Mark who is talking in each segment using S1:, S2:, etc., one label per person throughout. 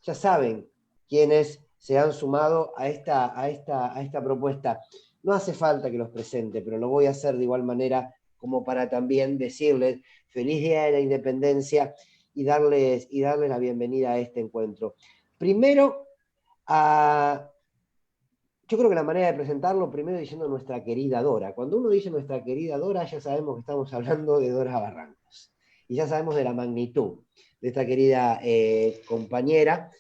S1: ya saben quiénes se han sumado a esta propuesta. No hace falta que los presente, pero lo voy a hacer de igual manera como para también decirles feliz Día de la Independencia y darles la bienvenida a este encuentro. Primero, yo creo que la manera de presentarlo, primero diciendo nuestra querida Dora. Cuando uno dice nuestra querida Dora, ya sabemos que estamos hablando de Dora Barrancos. Y ya sabemos de la magnitud de esta querida compañera,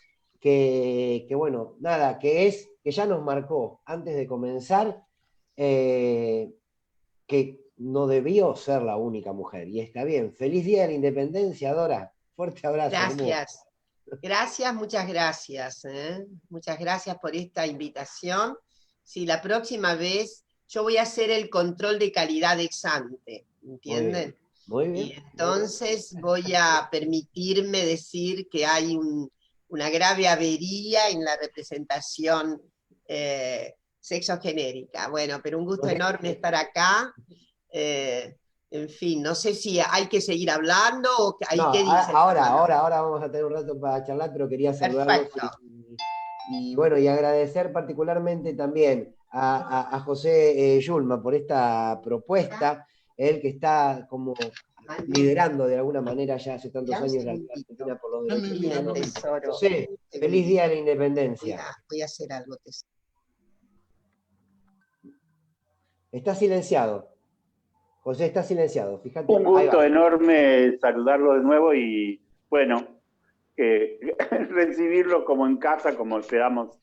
S1: bueno, nada, que ya nos marcó antes de comenzar, que no debió ser la única mujer. Y está bien. Feliz Día de la Independencia, Dora. Fuerte abrazo.
S2: Gracias. Gracias, muchas gracias. Muchas gracias por esta invitación. Sí, la próxima vez yo voy a hacer el control de calidad ex ante, ¿entienden?
S1: Muy bien.
S2: Y entonces voy a permitirme decir que hay una grave avería en la representación sexogenérica. Bueno, pero un gusto enorme estar acá. En fin, no sé si hay que seguir hablando o ahí
S1: No,
S2: qué dicen.
S1: ahora vamos a tener un rato para charlar, pero quería saludarlos y bueno, y agradecer particularmente también a José Yulma por esta propuesta, él que está como liderando de alguna manera ya hace tantos años la Argentina por los derechos humanos. José, feliz Día de la Independencia.
S2: Voy a hacer algo, tesoro.
S1: Está silenciado. José está silenciado, fíjate.
S3: Un gusto enorme saludarlo de nuevo y, bueno, recibirlo como en casa, como esperamos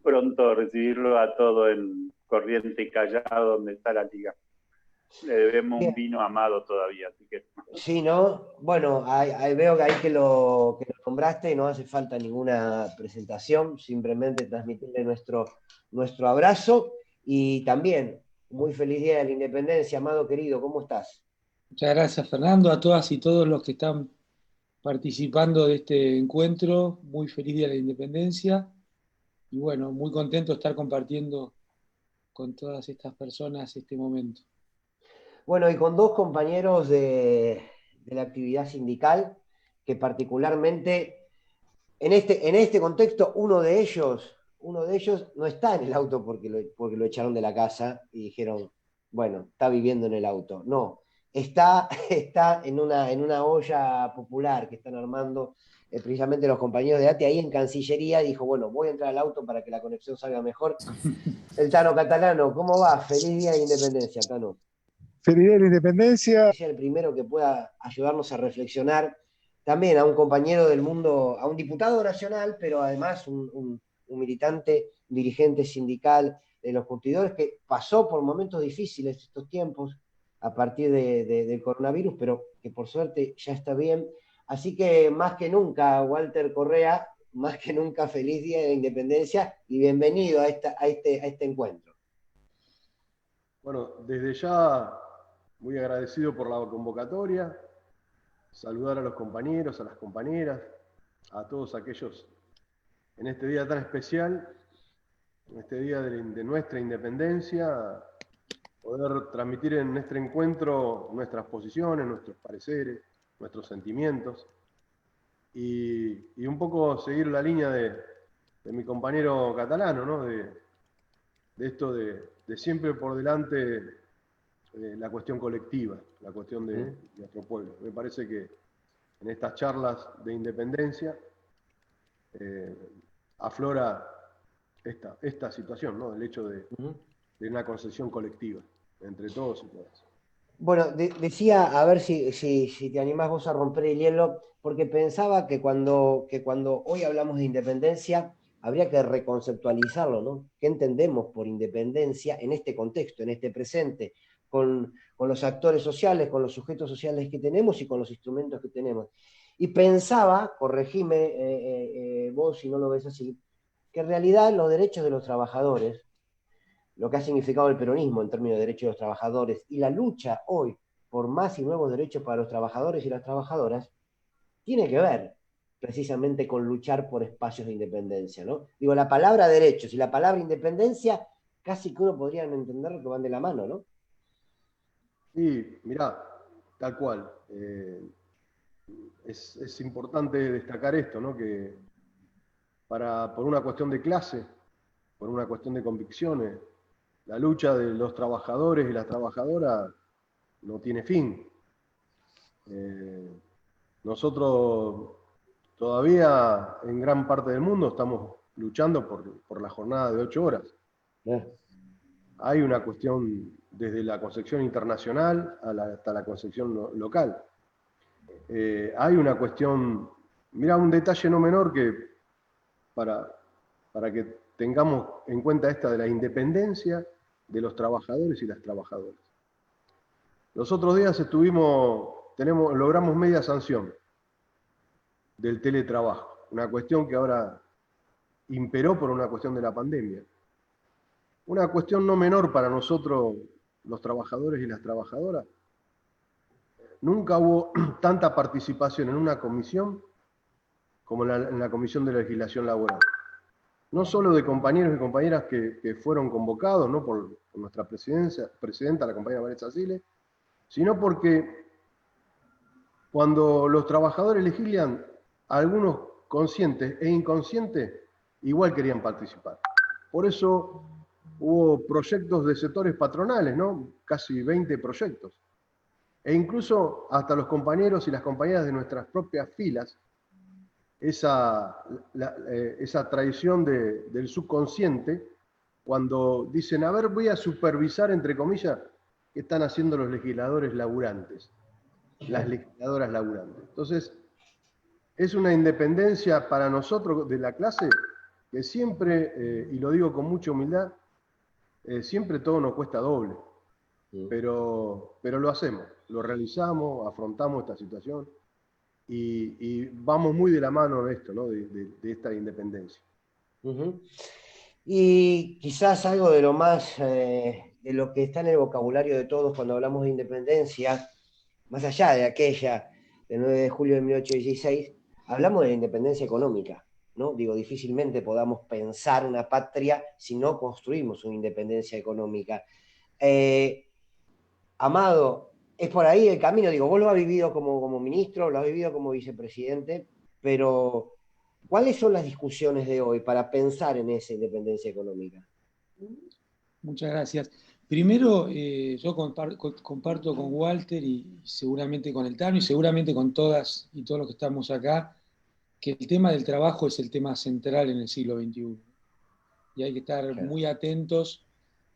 S3: pronto recibirlo a todo en Corriente y Callao, donde está la liga. Le debemos un vino amado todavía, así que...
S1: Sí, ¿no? Bueno, veo que ahí que lo nombraste, no hace falta ninguna presentación, simplemente transmitirle nuestro abrazo y también muy feliz Día de la Independencia, amado querido, ¿cómo estás?
S4: Muchas gracias, Fernando, a todas y todos los que están participando de este encuentro. Muy feliz Día de la Independencia y bueno, muy contento de estar compartiendo con todas estas personas este momento.
S1: Bueno, y con dos compañeros de la actividad sindical, que particularmente en este contexto, uno de ellos no está en el auto porque lo echaron de la casa y dijeron, bueno, está viviendo en el auto. No, está en una olla popular que están armando precisamente los compañeros de ATE ahí en Cancillería. Dijo, bueno, voy a entrar al auto para que la conexión salga mejor. El Tano Catalano, ¿cómo va? Feliz Día de la Independencia, Tano.
S5: Feliz Día de la Independencia.
S1: Es el primero que pueda ayudarnos a reflexionar también a un compañero del mundo, a un diputado nacional, pero además un militante, un dirigente sindical de los curtidores que pasó por momentos difíciles estos tiempos a partir del coronavirus, pero que por suerte ya está bien. Así que más que nunca, Walter Correa, más que nunca feliz Día de la Independencia y bienvenido a este encuentro.
S6: Bueno, desde ya muy agradecido por la convocatoria, saludar a los compañeros, a las compañeras, a todos aquellos en este día tan especial, en este día de nuestra independencia, poder transmitir en este encuentro nuestras posiciones, nuestros pareceres, nuestros sentimientos y un poco seguir la línea de mi compañero catalano, ¿no? De esto de siempre por delante la cuestión colectiva, la cuestión de nuestro pueblo. Me parece que en estas charlas de independencia aflora esta situación, ¿no? El hecho de una concepción colectiva entre todos y todas.
S1: Bueno, decía, a ver si te animás vos a romper el hielo, porque pensaba que cuando hoy hablamos de independencia, habría que reconceptualizarlo, ¿no? ¿Qué entendemos por independencia en este contexto, en este presente, con los actores sociales, con los sujetos sociales que tenemos y con los instrumentos que tenemos? Y pensaba, corregime vos si no lo ves así, que en realidad los derechos de los trabajadores, lo que ha significado el peronismo en términos de derechos de los trabajadores y la lucha hoy por más y nuevos derechos para los trabajadores y las trabajadoras, tiene que ver precisamente con luchar por espacios de independencia, ¿no? Digo, la palabra derechos y la palabra independencia casi que uno podría entender que van de la mano, ¿no?
S6: Sí, mirá, tal cual. Es importante destacar esto, ¿no? Que por una cuestión de clase, por una cuestión de convicciones. La lucha de los trabajadores y las trabajadoras no tiene fin. Nosotros todavía en gran parte del mundo estamos luchando por la jornada de 8 horas. Hay una cuestión desde la concepción internacional hasta la concepción local. Hay una cuestión, mira, un detalle no menor que para que tengamos en cuenta esta de la independencia de los trabajadores y las trabajadoras. Los otros días logramos media sanción del teletrabajo, una cuestión que ahora imperó por una cuestión de la pandemia. Una cuestión no menor para nosotros, los trabajadores y las trabajadoras. Nunca hubo tanta participación en una comisión como en la Comisión de Legislación Laboral. No solo de compañeros y compañeras que fueron convocados, ¿no?, por nuestra presidenta, la compañera Vanessa Siles, sino porque cuando los trabajadores legislan, algunos conscientes e inconscientes igual querían participar. Por eso hubo proyectos de sectores patronales, ¿no?, casi 20 proyectos. E incluso hasta los compañeros y las compañeras de nuestras propias filas, esa tradición del subconsciente, cuando dicen, a ver, voy a supervisar, entre comillas, qué están haciendo los legisladores laburantes, las legisladoras laburantes. Entonces, es una independencia para nosotros de la clase que siempre, y lo digo con mucha humildad, siempre todo nos cuesta doble, pero lo hacemos, lo realizamos, afrontamos esta situación y vamos muy de la mano de esto, ¿no?, de esta independencia.
S1: Y quizás algo de lo más, de lo que está en el vocabulario de todos cuando hablamos de independencia, más allá de aquella del 9 de julio de 1816, hablamos de la independencia económica, ¿no? Digo, difícilmente podamos pensar una patria si no construimos una independencia económica. Amado, es por ahí el camino, digo, vos lo has vivido como ministro, lo has vivido como vicepresidente, pero ¿cuáles son las discusiones de hoy para pensar en esa independencia económica?
S4: Muchas gracias. Primero, yo comparto con Walter y seguramente con el Tano y seguramente con todas y todos los que estamos acá, que el tema del trabajo es el tema central en el siglo XXI. Y hay que estar muy atentos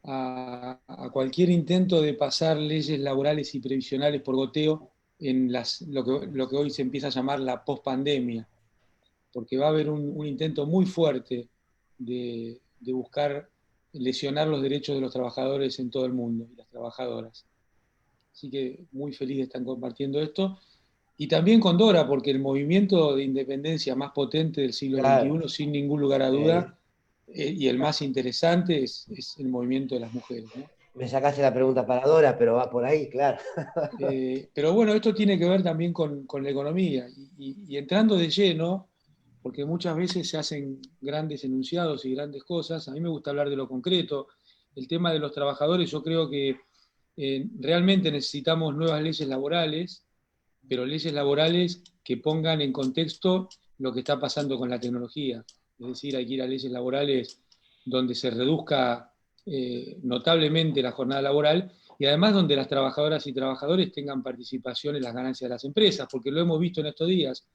S4: a cualquier intento de pasar leyes laborales y previsionales por goteo en lo que hoy se empieza a llamar la pospandemia, porque va a haber un intento muy fuerte de buscar lesionar los derechos de los trabajadores en todo el mundo y las trabajadoras. Así que muy feliz de estar compartiendo esto. Y también con Dora, porque el movimiento de independencia más potente del siglo XXI, sin ningún lugar a duda, y el más interesante es el movimiento de las mujeres, ¿no?
S1: Me sacaste la pregunta para Dora, pero va por ahí, claro.
S4: Pero bueno, esto tiene que ver también con la economía. Y entrando de lleno, porque muchas veces se hacen grandes enunciados y grandes cosas, a mí me gusta hablar de lo concreto. El tema de los trabajadores, yo creo que realmente necesitamos nuevas leyes laborales, pero leyes laborales que pongan en contexto lo que está pasando con la tecnología. Es decir, hay que ir a leyes laborales donde se reduzca notablemente la jornada laboral y además donde las trabajadoras y trabajadores tengan participación en las ganancias de las empresas, porque lo hemos visto en estos días.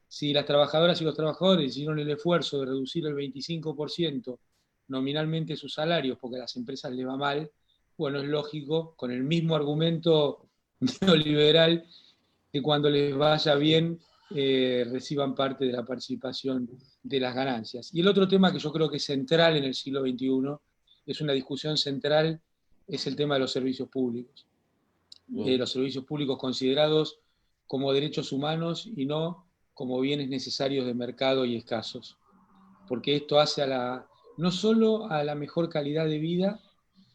S4: Si las trabajadoras y los trabajadores hicieron el esfuerzo de reducir el 25% nominalmente sus salarios porque a las empresas les va mal, bueno, es lógico, con el mismo argumento neoliberal, que cuando les vaya bien reciban parte de la participación de las ganancias. Y el otro tema que yo creo que es central en el siglo XXI, es una discusión central, es el tema de los servicios públicos. Los servicios públicos considerados como derechos humanos y no como bienes necesarios de mercado y escasos. Porque esto hace no solo a la mejor calidad de vida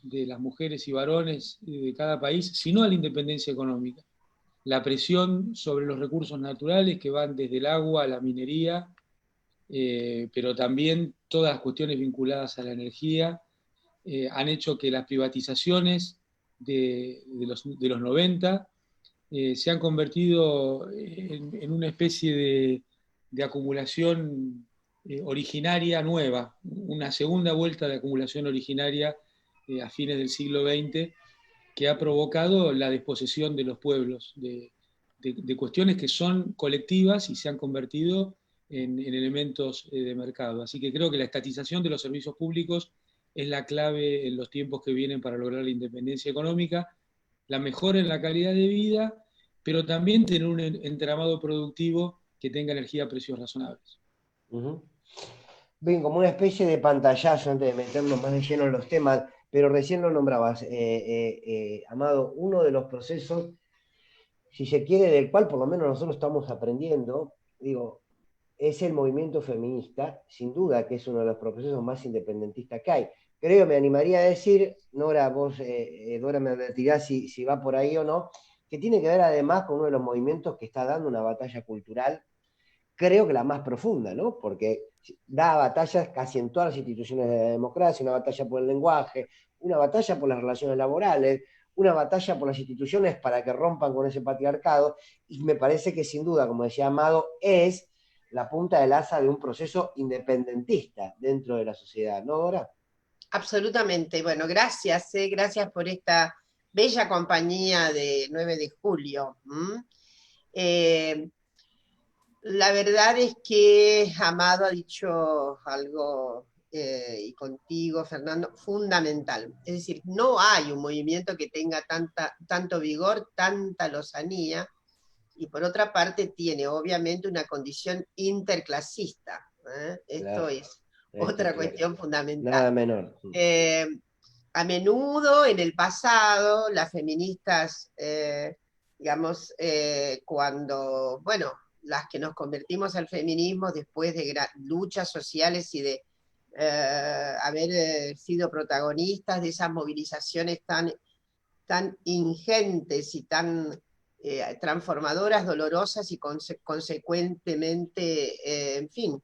S4: de las mujeres y varones de cada país, sino a la independencia económica. La presión sobre los recursos naturales que van desde el agua a la minería, pero también todas las cuestiones vinculadas a la energía, han hecho que las privatizaciones de los 90 se han convertido en una especie de acumulación originaria nueva, una segunda vuelta de acumulación originaria a fines del siglo XX, que ha provocado la desposesión de los pueblos de cuestiones que son colectivas y se han convertido en elementos de mercado. Así que creo que la estatización de los servicios públicos es la clave en los tiempos que vienen para lograr la independencia económica, la mejora en la calidad de vida, pero también tener un entramado productivo que tenga energía a precios razonables.
S1: Bien, como una especie de pantallazo antes de meternos más de lleno en los temas, pero recién lo nombrabas, Amado, uno de los procesos, si se quiere, del cual por lo menos nosotros estamos aprendiendo, digo, es el movimiento feminista, sin duda que es uno de los procesos más independentistas que hay. Creo, me animaría a decir, Nora, vos, Dora, me advertirá si va por ahí o no, que tiene que ver además con uno de los movimientos que está dando una batalla cultural, creo que la más profunda, ¿no? Porque da batallas casi en todas las instituciones de la democracia, una batalla por el lenguaje, una batalla por las relaciones laborales, una batalla por las instituciones para que rompan con ese patriarcado, y me parece que sin duda, como decía Amado, es la punta del asa de un proceso independentista dentro de la sociedad, ¿no, Dora?
S2: Absolutamente. Bueno, gracias, gracias por esta bella compañía de 9 de julio. La verdad es que Amado ha dicho algo, y contigo, Fernando, fundamental. Es decir, no hay un movimiento que tenga tanto vigor, tanta lozanía, y por otra parte tiene obviamente una condición interclasista. Esto
S1: Claro,
S2: es otra cuestión fundamental.
S1: Nada menor.
S2: A menudo en el pasado, las feministas, digamos, cuando, bueno, las que nos convertimos al feminismo después de luchas sociales y de haber sido protagonistas de esas movilizaciones tan ingentes y tan transformadoras, dolorosas y consecuentemente, en fin,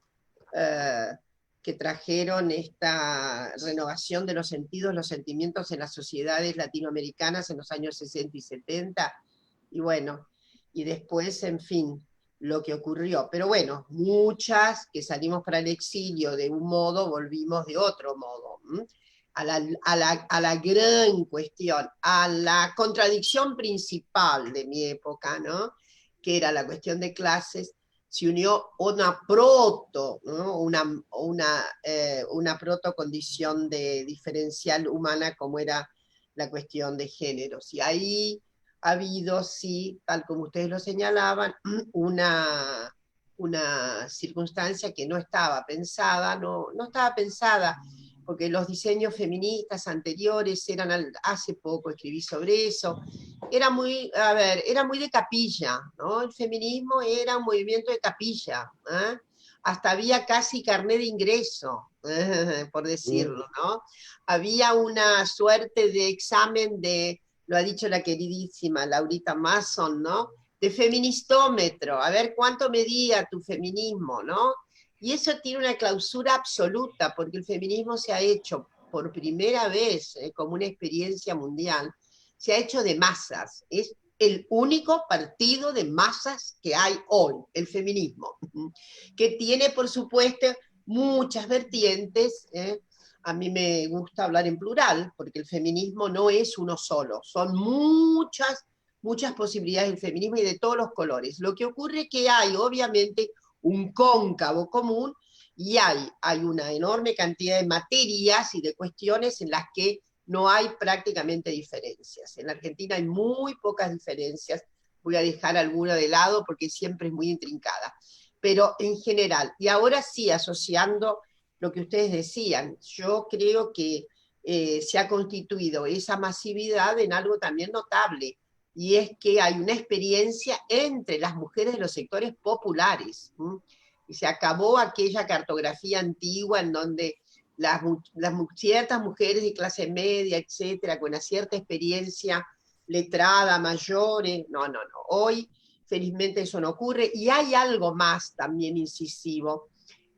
S2: que trajeron esta renovación de los sentidos, los sentimientos en las sociedades latinoamericanas en los años 60 y 70, y bueno, y después, en fin, lo que ocurrió. Pero bueno, muchas que salimos para el exilio de un modo, volvimos de otro modo. A la gran cuestión, a la contradicción principal de mi época, ¿no? Que era la cuestión de clases, se unió una proto, ¿no? una protocondición de diferencial humana como era la cuestión de géneros. Y ahí ha habido, sí, tal como ustedes lo señalaban, una circunstancia que no estaba pensada, no estaba pensada, porque los diseños feministas anteriores eran, hace poco escribí sobre eso, era muy de capilla, ¿no? El feminismo era un movimiento de capilla, ¿eh? Hasta había casi carné de ingreso, por decirlo, ¿no? Había una suerte de examen de, lo ha dicho la queridísima Laurita Mason, ¿no? De feministómetro, a ver cuánto medía tu feminismo, ¿no? Y eso tiene una clausura absoluta, porque el feminismo se ha hecho por primera vez, como una experiencia mundial, se ha hecho de masas. Es el único partido de masas que hay hoy, el feminismo, que tiene, por supuesto, muchas vertientes. A mí me gusta hablar en plural, porque el feminismo no es uno solo, son muchas posibilidades del feminismo y de todos los colores. Lo que ocurre es que hay, obviamente, un cóncavo común, y hay una enorme cantidad de materias y de cuestiones en las que no hay prácticamente diferencias. En la Argentina hay muy pocas diferencias, voy a dejar alguna de lado porque siempre es muy intrincada, pero en general, y ahora sí, asociando lo que ustedes decían, yo creo que se ha constituido esa masividad en algo también notable, y es que hay una experiencia entre las mujeres de los sectores populares, y se acabó aquella cartografía antigua en donde ciertas mujeres de clase media, etcétera, con una cierta experiencia letrada, mayores, no, hoy felizmente eso no ocurre, y hay algo más también incisivo.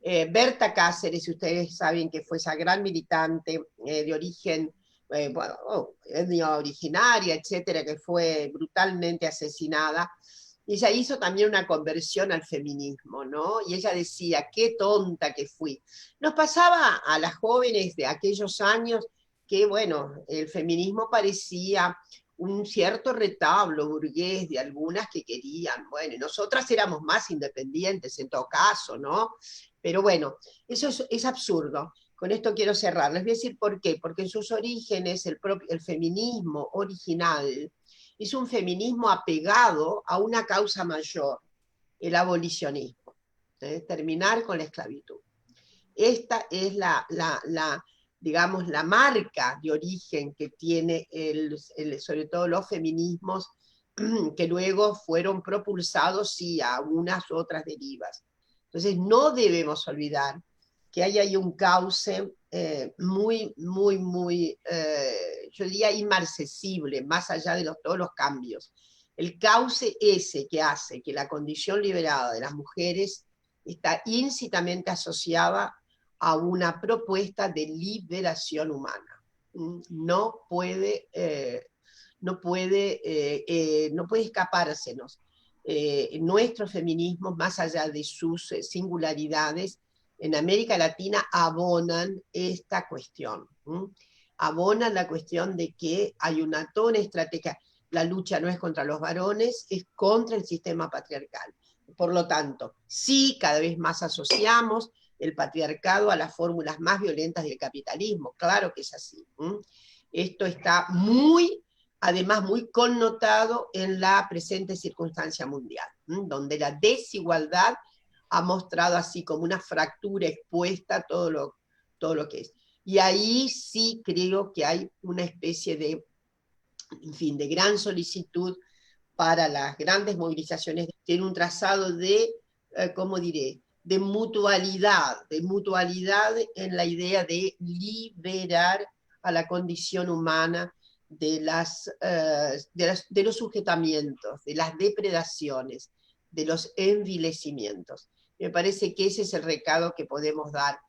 S2: Berta Cáceres, ustedes saben que fue esa gran militante de origen, etnia originaria, etcétera, que fue brutalmente asesinada. Y ella hizo también una conversión al feminismo, ¿no? Y ella decía, qué tonta que fui. Nos pasaba a las jóvenes de aquellos años que, bueno, el feminismo parecía un cierto retablo burgués de algunas que querían, bueno, y nosotras éramos más independientes en todo caso, ¿no? Pero bueno, eso es absurdo. Con esto quiero cerrar. Les voy a decir por qué. Porque en sus orígenes el feminismo original es un feminismo apegado a una causa mayor, el abolicionismo, terminar con la esclavitud. Esta es digamos, la marca de origen que tiene sobre todo los feminismos que luego fueron propulsados, sí, a unas u otras derivas. Entonces no debemos olvidar que hay ahí un cauce muy, muy, muy, yo diría inmarcesible, más allá de todos los cambios. El cauce ese que hace que la condición liberada de las mujeres está íncitamente asociada a una propuesta de liberación humana. No puede escapársenos. Nuestros feminismos, más allá de sus singularidades, en América Latina abonan esta cuestión. Abonan la cuestión de que hay toda una estrategia. La lucha no es contra los varones, es contra el sistema patriarcal. Por lo tanto, sí, cada vez más asociamos el patriarcado a las fórmulas más violentas del capitalismo. Claro que es así. Esto está además muy connotado en la presente circunstancia mundial, donde la desigualdad ha mostrado así como una fractura expuesta todo lo que es. Y ahí sí creo que hay una especie de, en fin, de gran solicitud para las grandes movilizaciones. Tiene un trazado de, ¿cómo diré?, de mutualidad en la idea de liberar a la condición humana de los sujetamientos, de las depredaciones, de los envilecimientos. Me parece que ese es el recado que podemos dar.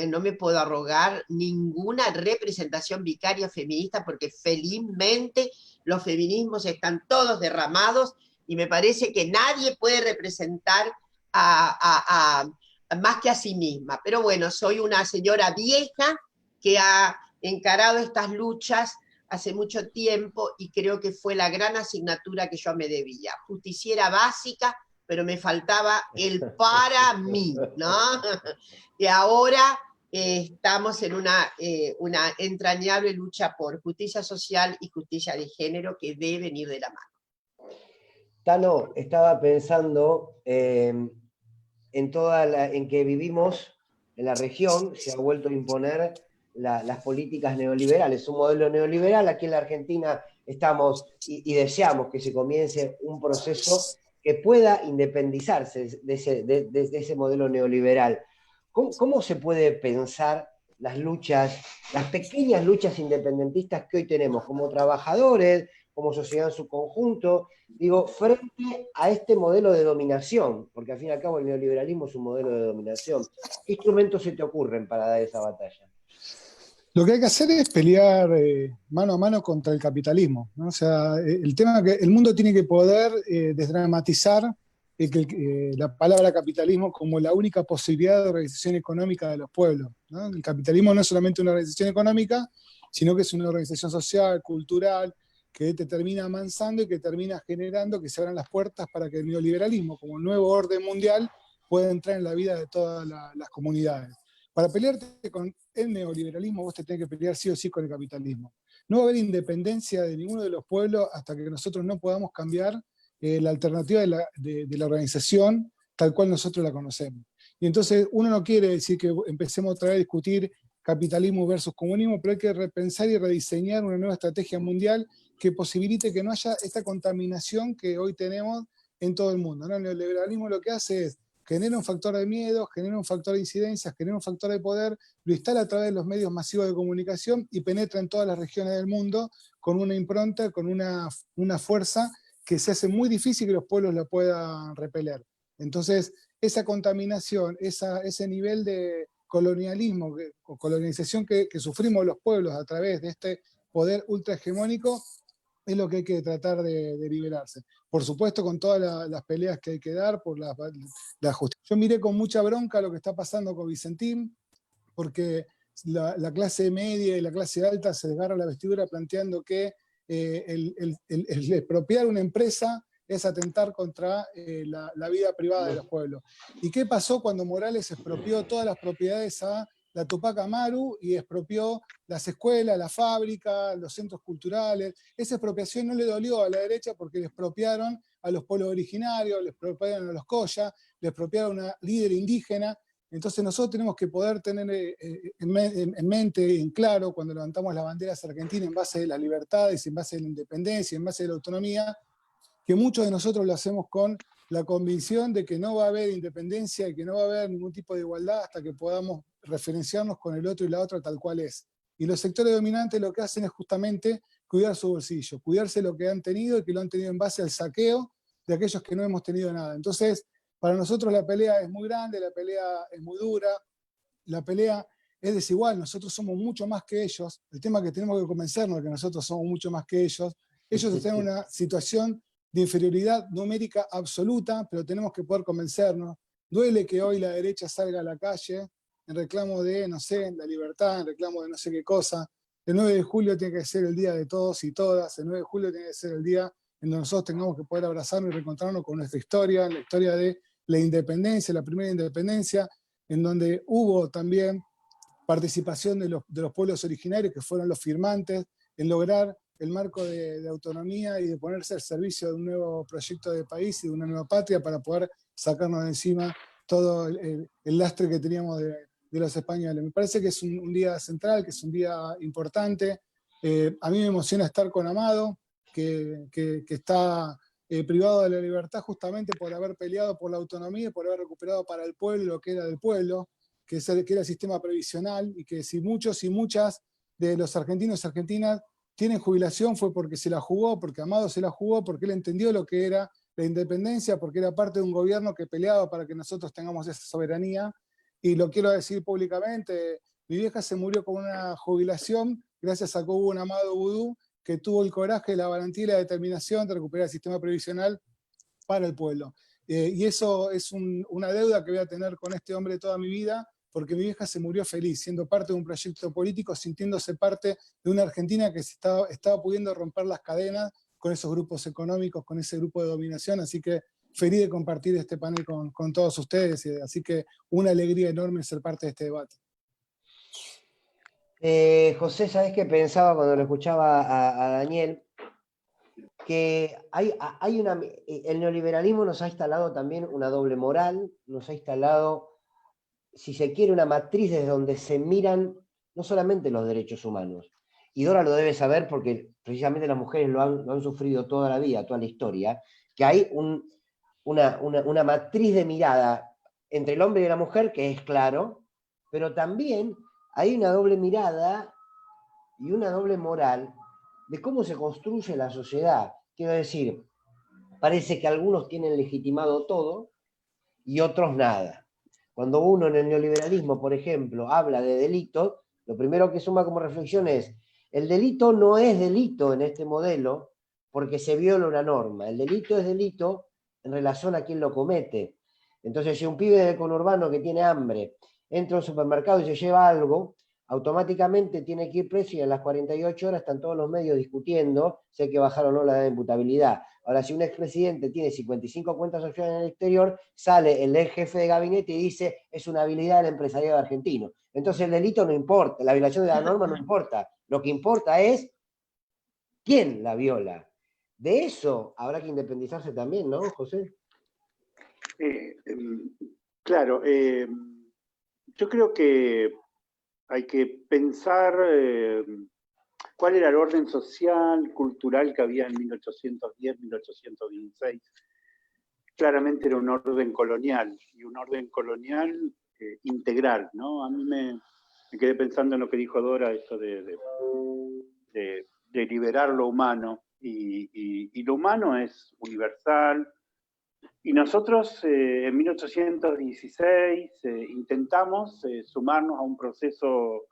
S2: No me puedo arrogar ninguna representación vicaria feminista porque felizmente los feminismos están todos derramados y me parece que nadie puede representar más que a sí misma. Pero bueno, soy una señora vieja que ha encarado estas luchas hace mucho tiempo y creo que fue la gran asignatura que yo me debía. Justiciera básica, pero me faltaba el para mí, ¿no? Y ahora estamos en una entrañable lucha por justicia social y justicia de género que deben ir de la mano.
S1: Tano, estaba pensando en que vivimos en la región, se ha vuelto a imponer las políticas neoliberales, un modelo neoliberal. Aquí en la Argentina estamos y deseamos que se comience un proceso que pueda independizarse de ese modelo neoliberal. ¿Cómo se puede pensar las pequeñas luchas independentistas que hoy tenemos como trabajadores, como sociedad en su conjunto, digo, frente a este modelo de dominación? Porque al fin y al cabo el neoliberalismo es un modelo de dominación. ¿Qué instrumentos se te ocurren para dar esa batalla?
S5: Lo que hay que hacer es pelear mano a mano contra el capitalismo, ¿no? O sea, el tema que el mundo tiene que poder desdramatizar la palabra capitalismo como la única posibilidad de organización económica de los pueblos, ¿no? El capitalismo no es solamente una organización económica, sino que es una organización social, cultural, que te termina amansando y que termina generando que se abran las puertas para que el neoliberalismo, como nuevo orden mundial, pueda entrar en la vida de todas las comunidades. Para pelearte con el neoliberalismo, vos te tenés que pelear sí o sí con el capitalismo. No va a haber independencia de ninguno de los pueblos hasta que nosotros no podamos cambiar la alternativa de la organización tal cual nosotros la conocemos. Y entonces uno no quiere decir que empecemos otra vez a discutir capitalismo versus comunismo, pero hay que repensar y rediseñar una nueva estrategia mundial que posibilite que no haya esta contaminación que hoy tenemos en todo el mundo, ¿no? El neoliberalismo lo que hace es genera un factor de miedo, genera un factor de incidencias, genera un factor de poder, lo instala a través de los medios masivos de comunicación y penetra en todas las regiones del mundo con una impronta, con una fuerza que se hace muy difícil que los pueblos la puedan repeler. Entonces, esa contaminación, ese nivel de colonialismo o colonización que sufrimos los pueblos a través de este poder ultrahegemónico es lo que hay que tratar de liberarse. por supuesto con todas las peleas que hay que dar por la justicia. Yo miré con mucha bronca lo que está pasando con Vicentín, porque la clase media y la clase alta se desgarra la vestidura planteando que el expropiar una empresa es atentar contra la vida privada de los pueblos. ¿Y qué pasó cuando Morales expropió todas las propiedades a la Tupac Amaru y expropió las escuelas, la fábrica, los centros culturales? Esa expropiación no le dolió a la derecha porque le expropiaron a los pueblos originarios, le expropiaron a los Coya, le expropiaron a una líder indígena. Entonces nosotros tenemos que poder tener en mente, en claro, cuando levantamos las banderas argentinas en base de las libertades, en base de la independencia, en base de la autonomía, que muchos de nosotros lo hacemos con la convicción de que no va a haber independencia y que no va a haber ningún tipo de igualdad hasta que podamos referenciarnos con el otro y la otra tal cual es. Y los sectores dominantes lo que hacen es justamente cuidar su bolsillo, cuidarse lo que han tenido y que lo han tenido en base al saqueo de aquellos que no hemos tenido nada. Entonces, para nosotros la pelea es muy grande, la pelea es muy dura, la pelea es desigual, nosotros somos mucho más que ellos. El tema es que tenemos que convencernos de que nosotros somos mucho más que ellos. Ellos están en una situación de inferioridad numérica absoluta, pero tenemos que poder convencernos. Duele que hoy la derecha salga a la calle en reclamo de, no sé, la libertad, en reclamo de no sé qué cosa. El 9 de julio tiene que ser el día de todos y todas, el 9 de julio tiene que ser el día en donde nosotros tengamos que poder abrazarnos y reencontrarnos con nuestra historia, la historia de la independencia, la primera independencia, en donde hubo también participación de los pueblos originarios, que fueron los firmantes, en lograr el marco de autonomía y de ponerse al servicio de un nuevo proyecto de país y de una nueva patria para poder sacarnos de encima todo el lastre que teníamos de los españoles. Me parece que es un día central, que es un día importante. A mí me emociona estar con Amado, que está privado de la libertad justamente por haber peleado por la autonomía y por haber recuperado para el pueblo lo que era del pueblo, que era el sistema previsional, y que si muchos y muchas de los argentinos y argentinas tienen jubilación fue porque se la jugó, porque Amado se la jugó, porque él entendió lo que era la independencia, porque era parte de un gobierno que peleaba para que nosotros tengamos esa soberanía. Y lo quiero decir públicamente, mi vieja se murió con una jubilación gracias a que hubo un Amado Vudú que tuvo el coraje, la valentía y la determinación de recuperar el sistema previsional para el pueblo. Y eso es una deuda que voy a tener con este hombre toda mi vida, porque mi vieja se murió feliz, siendo parte de un proyecto político, sintiéndose parte de una Argentina que estaba pudiendo romper las cadenas con esos grupos económicos, con ese grupo de dominación. Así que feliz de compartir este panel con todos ustedes. Así que una alegría enorme ser parte de este debate.
S1: José, ¿sabés qué pensaba cuando lo escuchaba a Daniel? Que el neoliberalismo nos ha instalado también una doble moral, nos ha instalado, si se quiere, una matriz desde donde se miran no solamente los derechos humanos. Y Dora lo debe saber porque precisamente las mujeres lo han sufrido toda la vida, toda la historia, que hay una matriz de mirada entre el hombre y la mujer que es claro, pero también hay una doble mirada y una doble moral de cómo se construye la sociedad. Quiero decir, parece que algunos tienen legitimado todo y otros nada. Cuando uno en el neoliberalismo, por ejemplo, habla de delito, lo primero que suma como reflexión es, el delito no es delito en este modelo porque se viola una norma. El delito es delito en relación a quien lo comete. Entonces, si un pibe del conurbano que tiene hambre entra a un supermercado y se lleva algo, automáticamente tiene que ir preso y en las 48 horas están todos los medios discutiendo si hay que bajar o no la edad de imputabilidad. Ahora, si un expresidente tiene 55 cuentas sociales en el exterior, sale el ex jefe de gabinete y dice es una habilidad del empresariado argentino. Entonces el delito no importa, la violación de la norma no importa. Lo que importa es quién la viola. De eso habrá que independizarse también, ¿no, José?
S3: Claro, yo creo que hay que pensar cuál era el orden social, cultural que había en 1810, 1816. Claramente era un orden colonial, y un orden colonial integral, ¿no? A mí me quedé pensando en lo que dijo Dora, esto de liberar lo humano, y lo humano es universal. Y nosotros en 1816 intentamos sumarnos a un proceso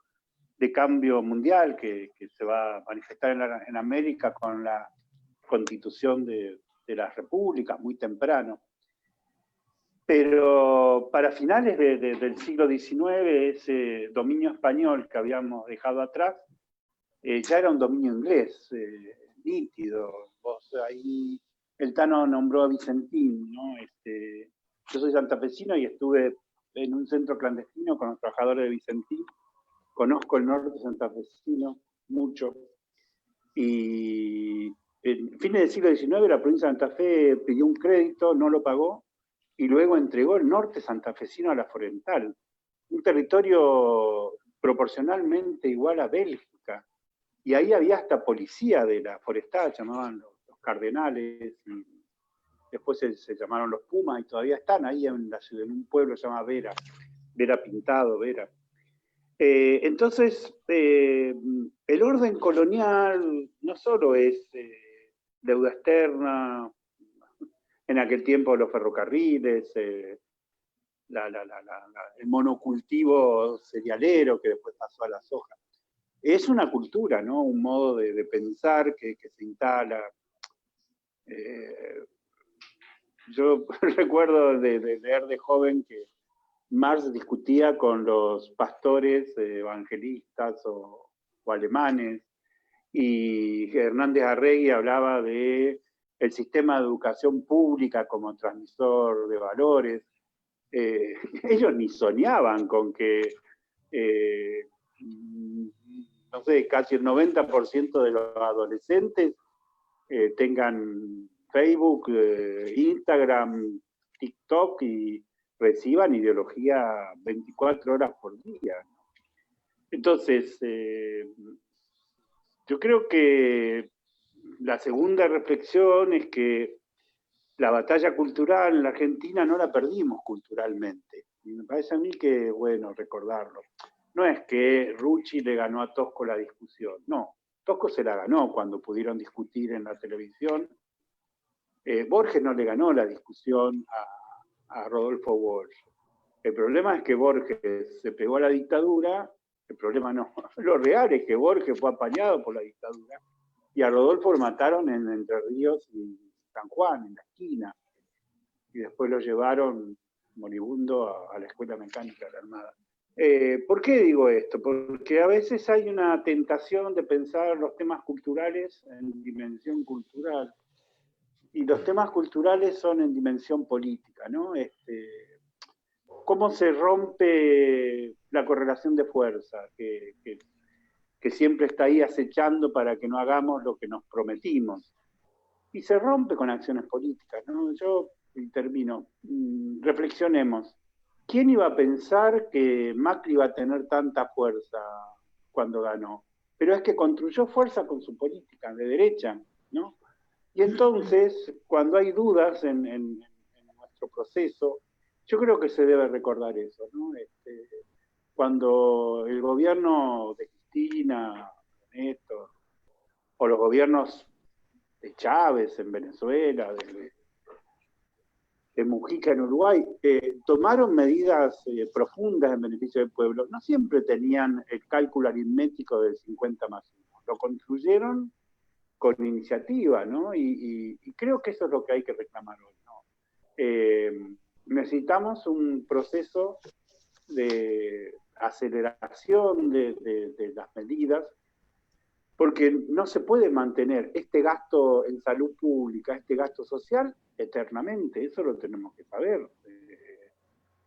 S3: de cambio mundial que se va a manifestar en América con la constitución de las repúblicas, muy temprano. Pero para finales del siglo XIX, ese dominio español que habíamos dejado atrás, ya era un dominio inglés, nítido. Vos ahí, el Tano nombró a Vicentín, ¿no? Yo soy santafesino y estuve en un centro clandestino con los trabajadores de Vicentín. Conozco el norte santafesino mucho. Y en fines del siglo XIX la provincia de Santa Fe pidió un crédito, no lo pagó, y luego entregó el norte santafesino a la Forestal, un territorio proporcionalmente igual a Bélgica. Y ahí había hasta policía de la Forestal, llamaban los cardenales, y después se llamaron los Pumas, y todavía están ahí en la ciudad, en un pueblo que se llama Vera Pintado, Vera. Entonces, el orden colonial no solo es deuda externa, en aquel tiempo los ferrocarriles, el monocultivo cerealero que después pasó a la soja. Es una cultura, ¿no? Un modo de pensar que se instala. Yo recuerdo de leer de joven que Marx discutía con los pastores evangelistas o alemanes, y Hernández Arregui hablaba de el sistema de educación pública como transmisor de valores. Ellos ni soñaban con que, no sé, casi el 90% de los adolescentes tengan Facebook, Instagram, TikTok y reciban ideología 24 horas por día. Entonces, yo creo que la segunda reflexión es que la batalla cultural en la Argentina no la perdimos culturalmente. Y me parece a mí que, bueno, recordarlo. No es que Rucci le ganó a Tosco la discusión, no. Tosco se la ganó cuando pudieron discutir en la televisión. Borges no le ganó la discusión a Rodolfo Walsh. El problema es que Borges se pegó a la dictadura. El problema no. Lo real es que Borges fue apañado por la dictadura y a Rodolfo lo mataron en Entre Ríos y San Juan, en la esquina. Y después lo llevaron moribundo a la Escuela Mecánica de la Armada. ¿Por qué digo esto? Porque a veces hay una tentación de pensar los temas culturales en dimensión cultural. Y los temas culturales son en dimensión política, ¿no? ¿Cómo se rompe la correlación de fuerza que siempre está ahí acechando para que no hagamos lo que nos prometimos? Y se rompe con acciones políticas, ¿no? Yo termino. Reflexionemos. ¿Quién iba a pensar que Macri iba a tener tanta fuerza cuando ganó? Pero es que construyó fuerza con su política de derecha, ¿no? Y entonces, cuando hay dudas en nuestro proceso, yo creo que se debe recordar eso, ¿no? Cuando el gobierno de Cristina, Néstor, o los gobiernos de Chávez en Venezuela, de Mujica en Uruguay, tomaron medidas profundas en beneficio del pueblo, no siempre tenían el cálculo aritmético del 50 más 1. Lo construyeron con iniciativa, ¿no? Y creo que eso es lo que hay que reclamar hoy, ¿no? Necesitamos un proceso de aceleración de las medidas, porque no se puede mantener este gasto en salud pública, este gasto social, eternamente. Eso lo tenemos que saber.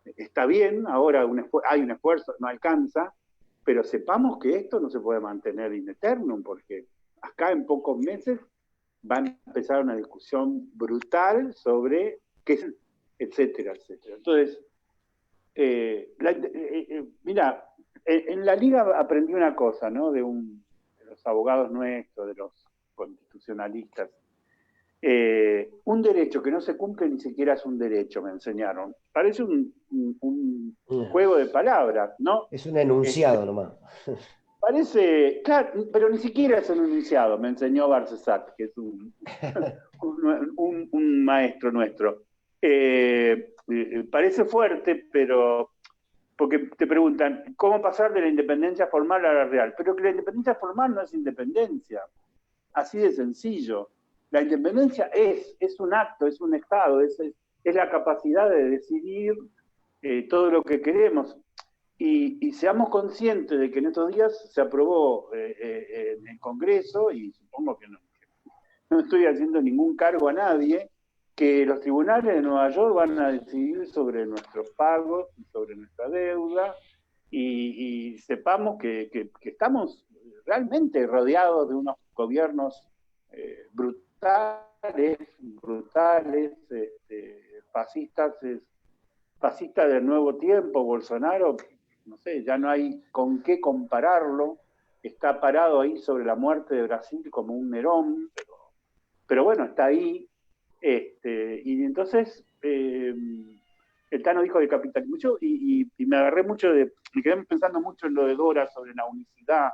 S3: Está bien, ahora hay un esfuerzo, no alcanza, pero sepamos que esto no se puede mantener in eternum, porque acá en pocos meses van a empezar una discusión brutal sobre qué es, etcétera, etcétera. Entonces, mira, en la Liga aprendí una cosa, ¿no? De los abogados nuestros, de los constitucionalistas. Un derecho que no se cumple ni siquiera es un derecho, me enseñaron. Parece un juego de palabras, ¿no?
S1: Es un enunciado nomás.
S3: Parece, claro, pero ni siquiera es un enunciado, me enseñó Barcesat, que es un maestro nuestro. Parece fuerte, pero porque te preguntan, ¿cómo pasar de la independencia formal a la real? Pero que la independencia formal no es independencia, así de sencillo. La independencia es un acto, es un estado, es la capacidad de decidir todo lo que queremos. Y seamos conscientes de que en estos días se aprobó en el Congreso, y supongo que no estoy haciendo ningún cargo a nadie, que los tribunales de Nueva York van a decidir sobre nuestros pagos y sobre nuestra deuda, y sepamos que estamos realmente rodeados de unos gobiernos brutales, fascistas del nuevo tiempo. Bolsonaro, no sé, ya no hay con qué compararlo, está parado ahí sobre la muerte de Brasil como un Nerón, pero bueno, está ahí. Y entonces el Tano dijo de capitalismo, y me agarré mucho me quedé pensando mucho en lo de Dora sobre la unicidad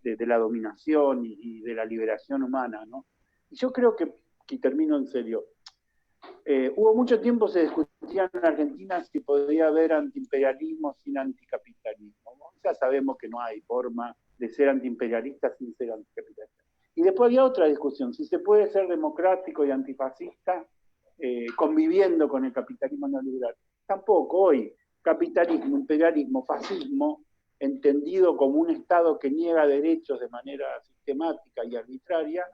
S3: de la dominación y de la liberación humana, ¿no? Y yo creo que termino en serio. Hubo mucho tiempo, se discutía en Argentina si podía haber antiimperialismo sin anticapitalismo, ¿no? Ya sabemos que no hay forma de ser antiimperialista sin ser anticapitalista. Y después había otra discusión, si se puede ser democrático y antifascista conviviendo con el capitalismo neoliberal. Tampoco hoy, capitalismo, imperialismo, fascismo, entendido como un Estado que niega derechos de manera sistemática y arbitraria,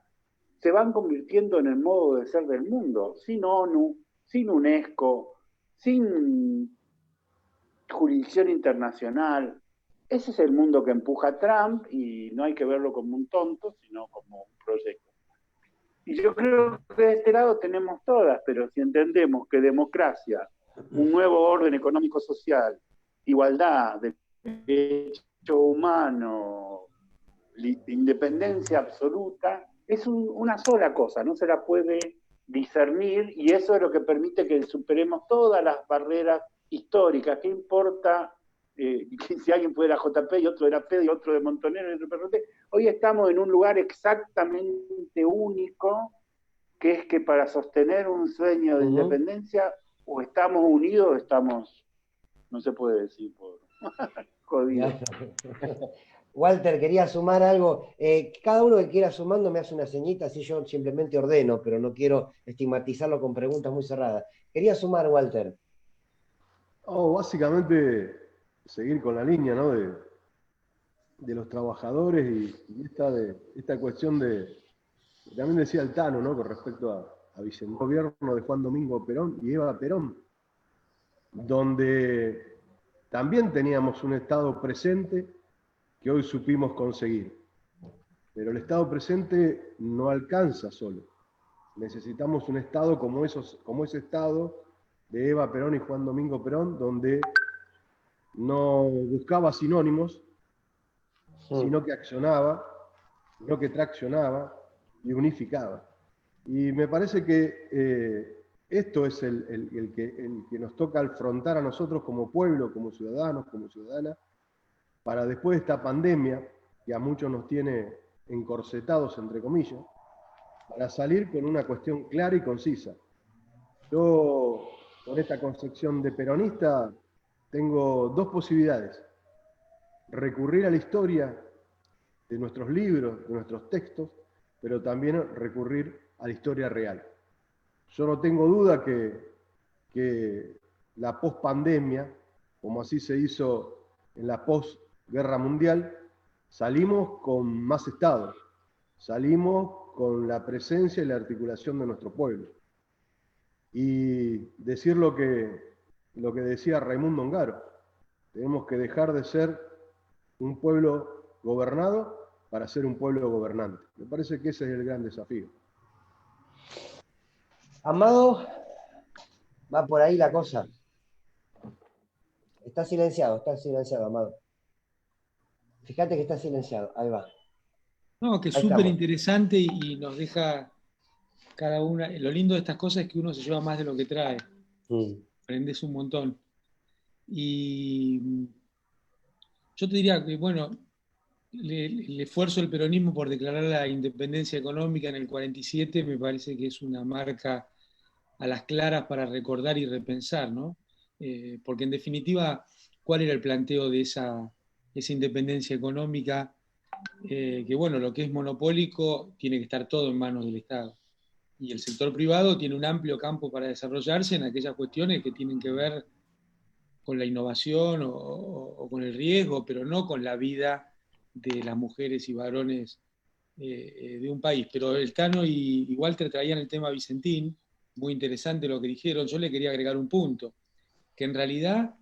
S3: se van convirtiendo en el modo de ser del mundo, sin ONU, sin UNESCO, sin jurisdicción internacional. Ese es el mundo que empuja Trump, y no hay que verlo como un tonto, sino como un proyecto. Y yo creo que de este lado tenemos todas, pero si entendemos que democracia, un nuevo orden económico-social, igualdad, derecho humano, independencia absoluta, es una sola cosa, no se la puede discernir, y eso es lo que permite que superemos todas las barreras históricas. ¿Qué importa si alguien fue de la JP y otro de la PED y otro de Montonero y otro de PRT? Hoy estamos en un lugar exactamente único, que es que para sostener un sueño de independencia, o estamos unidos o estamos, no se puede decir, por jodidos.
S1: Walter, quería sumar algo. Cada uno que quiera sumando me hace una señita, así yo simplemente ordeno, pero no quiero estigmatizarlo con preguntas muy cerradas. Quería sumar, Walter.
S6: Básicamente, seguir con la línea, ¿no? de los trabajadores y esta cuestión también decía el Tano, ¿no? Con respecto a Vicente, gobierno de Juan Domingo Perón y Eva Perón, donde también teníamos un Estado presente que hoy supimos conseguir. Pero el Estado presente no alcanza solo. Necesitamos un Estado como ese Estado de Eva Perón y Juan Domingo Perón, donde no buscaba sinónimos, sino que accionaba, sino que traccionaba y unificaba. Y me parece que esto es el que nos toca afrontar a nosotros como pueblo, como ciudadanos, como ciudadanas, para después de esta pandemia, que a muchos nos tiene encorsetados, entre comillas, para salir con una cuestión clara y concisa. Yo, con esta concepción de peronista, tengo dos posibilidades: recurrir a la historia de nuestros libros, de nuestros textos, pero también recurrir a la historia real. Yo no tengo duda que la pospandemia, como así se hizo en la posguerra mundial, salimos con más Estado, salimos con la presencia y la articulación de nuestro pueblo. Y decir lo que decía Raimundo Ongaro: tenemos que dejar de ser un pueblo gobernado para ser un pueblo gobernante. Me parece que ese es el gran desafío.
S1: Amado, va por ahí la cosa. Está silenciado, Amado. Fíjate que está silenciado, ahí va.
S4: No, que es súper interesante y nos deja cada una. Lo lindo de estas cosas es que uno se lleva más de lo que trae. Aprendes un montón. Y yo te diría que, bueno, el esfuerzo del peronismo por declarar la independencia económica en el 47 me parece que es una marca a las claras para recordar y repensar, ¿no? Porque en definitiva, ¿cuál era el planteo de esa independencia económica? Que bueno, lo que es monopólico tiene que estar todo en manos del Estado. y el sector privado tiene un amplio campo para desarrollarse en aquellas cuestiones que tienen que ver con la innovación o con el riesgo, pero no con la vida de las mujeres y varones de un país. Pero el Tano y Walter traían el tema Vicentín, muy interesante lo que dijeron. Yo le quería agregar un punto, que en realidad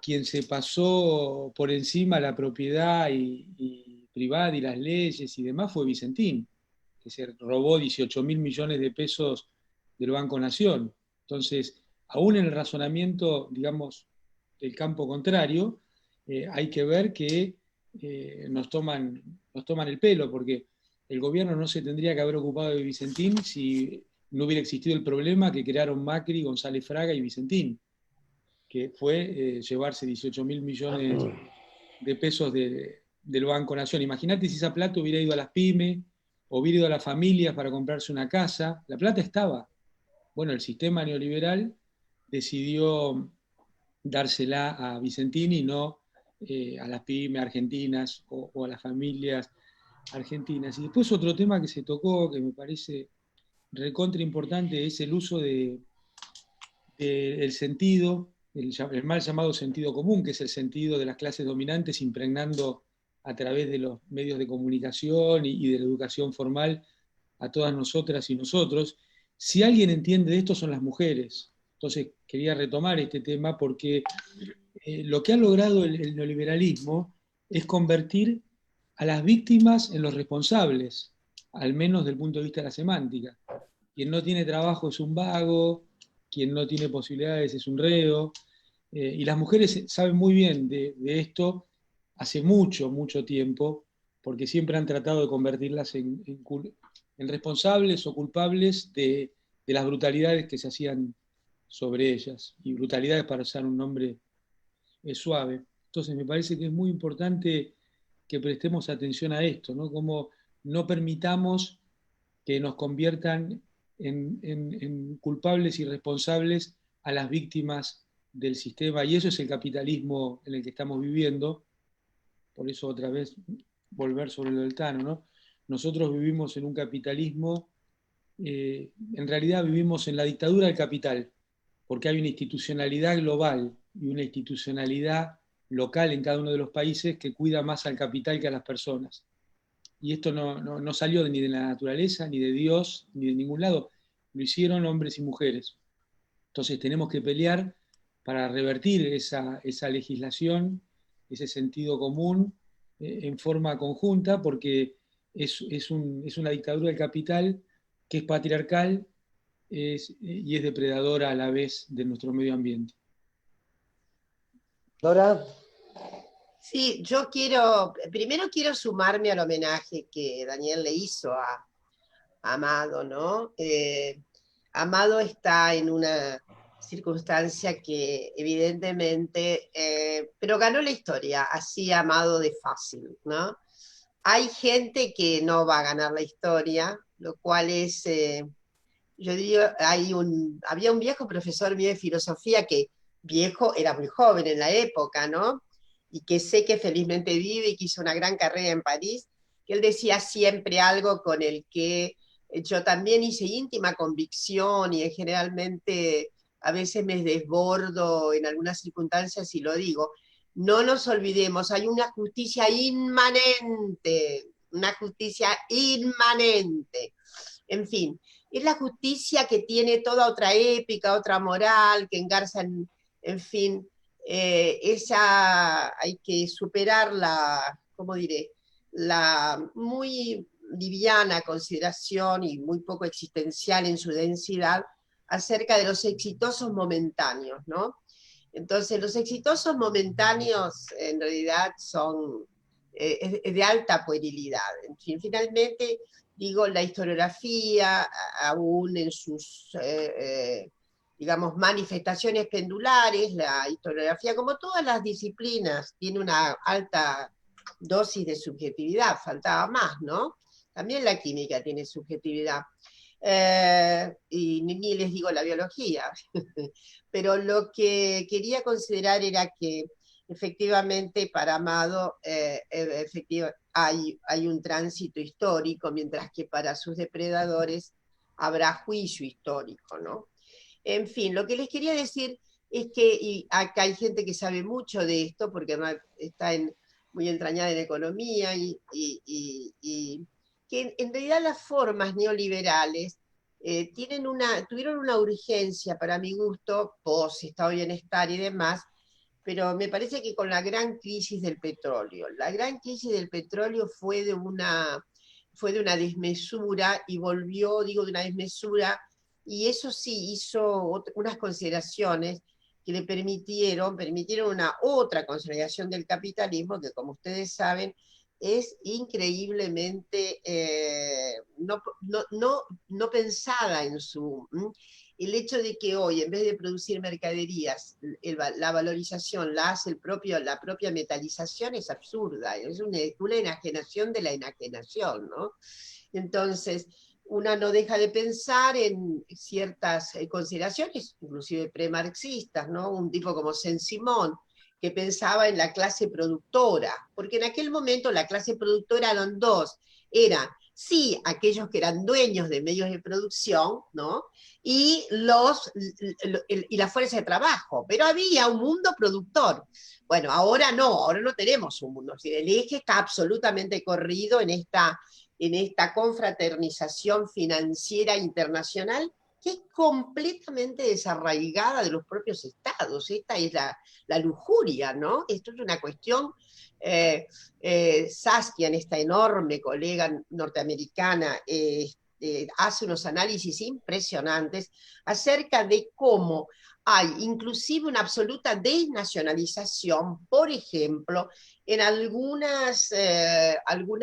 S4: quien se pasó por encima la propiedad y privada y las leyes y demás fue Vicentín, que se robó 18.000 millones de pesos del Banco Nación. Entonces, aún en el razonamiento, digamos, del campo contrario, hay que ver que nos toman el pelo, porque el gobierno no se tendría que haber ocupado de Vicentín si no hubiera existido el problema que crearon Macri, González Fraga y Vicentín, que fue llevarse 18.000 millones de pesos del Banco Nación. Imagínate si esa plata hubiera ido a las pymes, o hubiera ido a las familias para comprarse una casa. La plata estaba. Bueno, el sistema neoliberal decidió dársela a Vicentín y no a las pymes argentinas o a las familias argentinas. Y después otro tema que se tocó, que me parece recontra importante, es el uso del sentido, el mal llamado sentido común, que es el sentido de las clases dominantes impregnando a través de los medios de comunicación y de la educación formal a todas nosotras y nosotros. Si alguien entiende de esto son las mujeres. Entonces quería retomar este tema porque lo que ha logrado el neoliberalismo es convertir a las víctimas en los responsables, al menos desde el punto de vista de la semántica. Quien no tiene trabajo es un vago, quien no tiene posibilidades es un reo, y las mujeres saben muy bien de esto hace mucho, mucho tiempo, porque siempre han tratado de convertirlas en responsables o culpables de las brutalidades que se hacían sobre ellas, y brutalidades para usar un nombre suave. Entonces me parece que es muy importante que prestemos atención a esto, ¿no? Como no permitamos que nos conviertan en culpables y responsables a las víctimas del sistema, y eso es el capitalismo en el que estamos viviendo. Por eso otra vez volver sobre lo del Tano, ¿no? Nosotros vivimos en un capitalismo, en realidad vivimos en la dictadura del capital, porque hay una institucionalidad global y una institucionalidad local en cada uno de los países que cuida más al capital que a las personas. Y esto no salió ni de la naturaleza, ni de Dios, ni de ningún lado. Lo hicieron hombres y mujeres. Entonces tenemos que pelear para revertir esa legislación, ese sentido común en forma conjunta, porque es una dictadura del capital que es patriarcal y es depredadora a la vez de nuestro medio ambiente.
S1: Dora.
S2: Sí, primero quiero sumarme al homenaje que Daniel le hizo a Amado, ¿no? Amado está en una circunstancia que evidentemente, pero ganó la historia, así Amado de fácil, ¿no? Hay gente que no va a ganar la historia, lo cual es, yo digo, había un viejo profesor mío de filosofía que viejo era muy joven en la época, ¿no? Y que sé que felizmente vive y que hizo una gran carrera en París, que él decía siempre algo con el que yo también hice íntima convicción y generalmente a veces me desbordo en algunas circunstancias y lo digo. No nos olvidemos, hay una justicia inmanente. En fin, es la justicia que tiene toda otra épica, otra moral, que engarza en fin, esa hay que superar ¿cómo diré? La muy liviana consideración y muy poco existencial en su densidad acerca de los exitosos momentáneos, ¿no? Entonces, los exitosos momentáneos en realidad son de alta puerilidad. En fin, finalmente, digo, la historiografía, aún en sus, digamos, manifestaciones pendulares, la historiografía, como todas las disciplinas, tiene una alta dosis de subjetividad, faltaba más, ¿no? También la química tiene subjetividad. Y ni les digo la biología. Pero lo que quería considerar era que efectivamente para Amado hay un tránsito histórico, mientras que para sus depredadores habrá juicio histórico, ¿no? En fin, lo que les quería decir es que, y acá hay gente que sabe mucho de esto, porque está muy entrañada en economía, y que en realidad las formas neoliberales tuvieron una urgencia, para mi gusto, post estado de bienestar y demás, pero me parece que con la gran crisis del petróleo. La gran crisis del petróleo fue de una desmesura, y volvió, digo, de una desmesura, y eso sí hizo unas consideraciones que le permitieron una otra consolidación del capitalismo, que como ustedes saben, es increíblemente no pensada en su... El hecho de que hoy, en vez de producir mercaderías, la valorización la hace la propia metalización, es absurda, es una enajenación de la enajenación, ¿no? Entonces, una no deja de pensar en ciertas consideraciones, inclusive premarxistas, ¿no? Un tipo como Saint-Simon, que pensaba en la clase productora, porque en aquel momento la clase productora eran dos, sí, aquellos que eran dueños de medios de producción, ¿no? Y la fuerza de trabajo, pero había un mundo productor. Bueno, ahora no tenemos un mundo, el eje está absolutamente corrido en esta confraternización financiera internacional, que es completamente desarraigada de los propios estados. Esta es la lujuria, ¿no? Esto es una cuestión... Saskian, esta enorme colega norteamericana, hace unos análisis impresionantes acerca de cómo hay inclusive una absoluta desnacionalización, por ejemplo, en algunas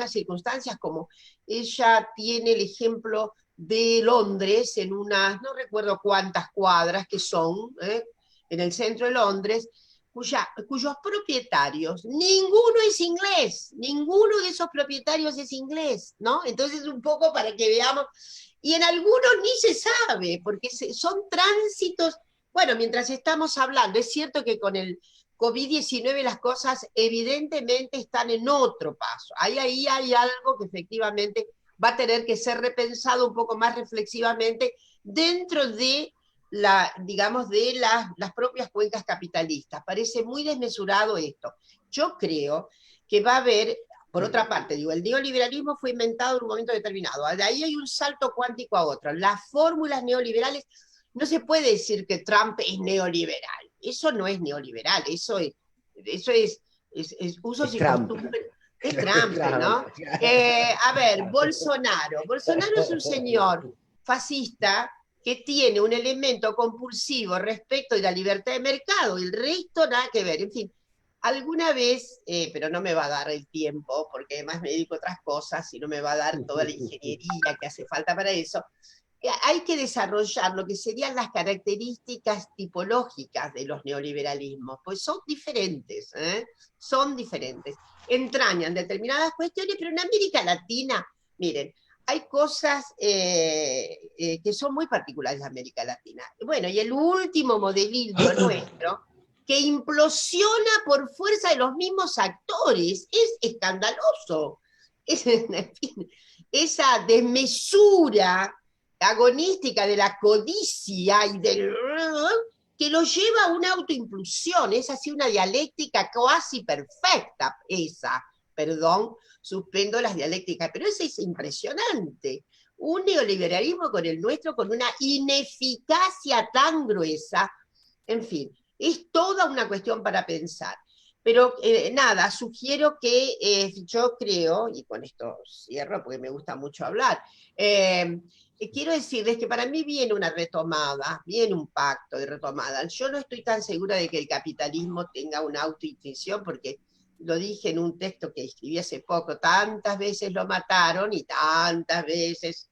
S2: circunstancias, como ella tiene el ejemplo de Londres, en unas, no recuerdo cuántas cuadras que son, en el centro de Londres, cuyos propietarios, ninguno es inglés, ninguno de esos propietarios es inglés, ¿no? Entonces, un poco para que veamos, y en algunos ni se sabe, porque son tránsitos. Bueno, mientras estamos hablando, es cierto que con el COVID-19 las cosas evidentemente están en otro paso. Ahí hay algo que efectivamente va a tener que ser repensado un poco más reflexivamente dentro de digamos, de las propias cuencas capitalistas. Parece muy desmesurado esto. Yo creo que va a haber, por otra parte, digo, el neoliberalismo fue inventado en un momento determinado. De ahí hay un salto cuántico a otro. Las fórmulas neoliberales, no se puede decir que Trump es neoliberal. Eso no es neoliberal, eso es usos y costumbres. Es Trump, ¿no? A ver, Bolsonaro es un señor fascista que tiene un elemento compulsivo respecto de la libertad de mercado, y el resto nada que ver. En fin, alguna vez, pero no me va a dar el tiempo, porque además me dedico a otras cosas y no me va a dar toda la ingeniería que hace falta para eso, hay que desarrollar lo que serían las características tipológicas de los neoliberalismos, pues son diferentes, son diferentes. Entrañan determinadas cuestiones, pero en América Latina, miren, hay cosas que son muy particulares de América Latina. Bueno, y el último modelillo nuestro, que implosiona por fuerza de los mismos actores, es escandaloso. En fin, esa desmesura agonística de la codicia y del... que lo lleva a una autoinclusión, es así una dialéctica casi perfecta, perdón, suspendo las dialécticas, pero eso es impresionante. Un neoliberalismo con el nuestro, con una ineficacia tan gruesa, en fin, es toda una cuestión para pensar. Pero nada, sugiero que yo creo, y con esto cierro porque me gusta mucho hablar, quiero decirles que para mí viene una retomada, viene un pacto de retomada. Yo no estoy tan segura de que el capitalismo tenga una autointención, porque lo dije en un texto que escribí hace poco, tantas veces lo mataron y tantas veces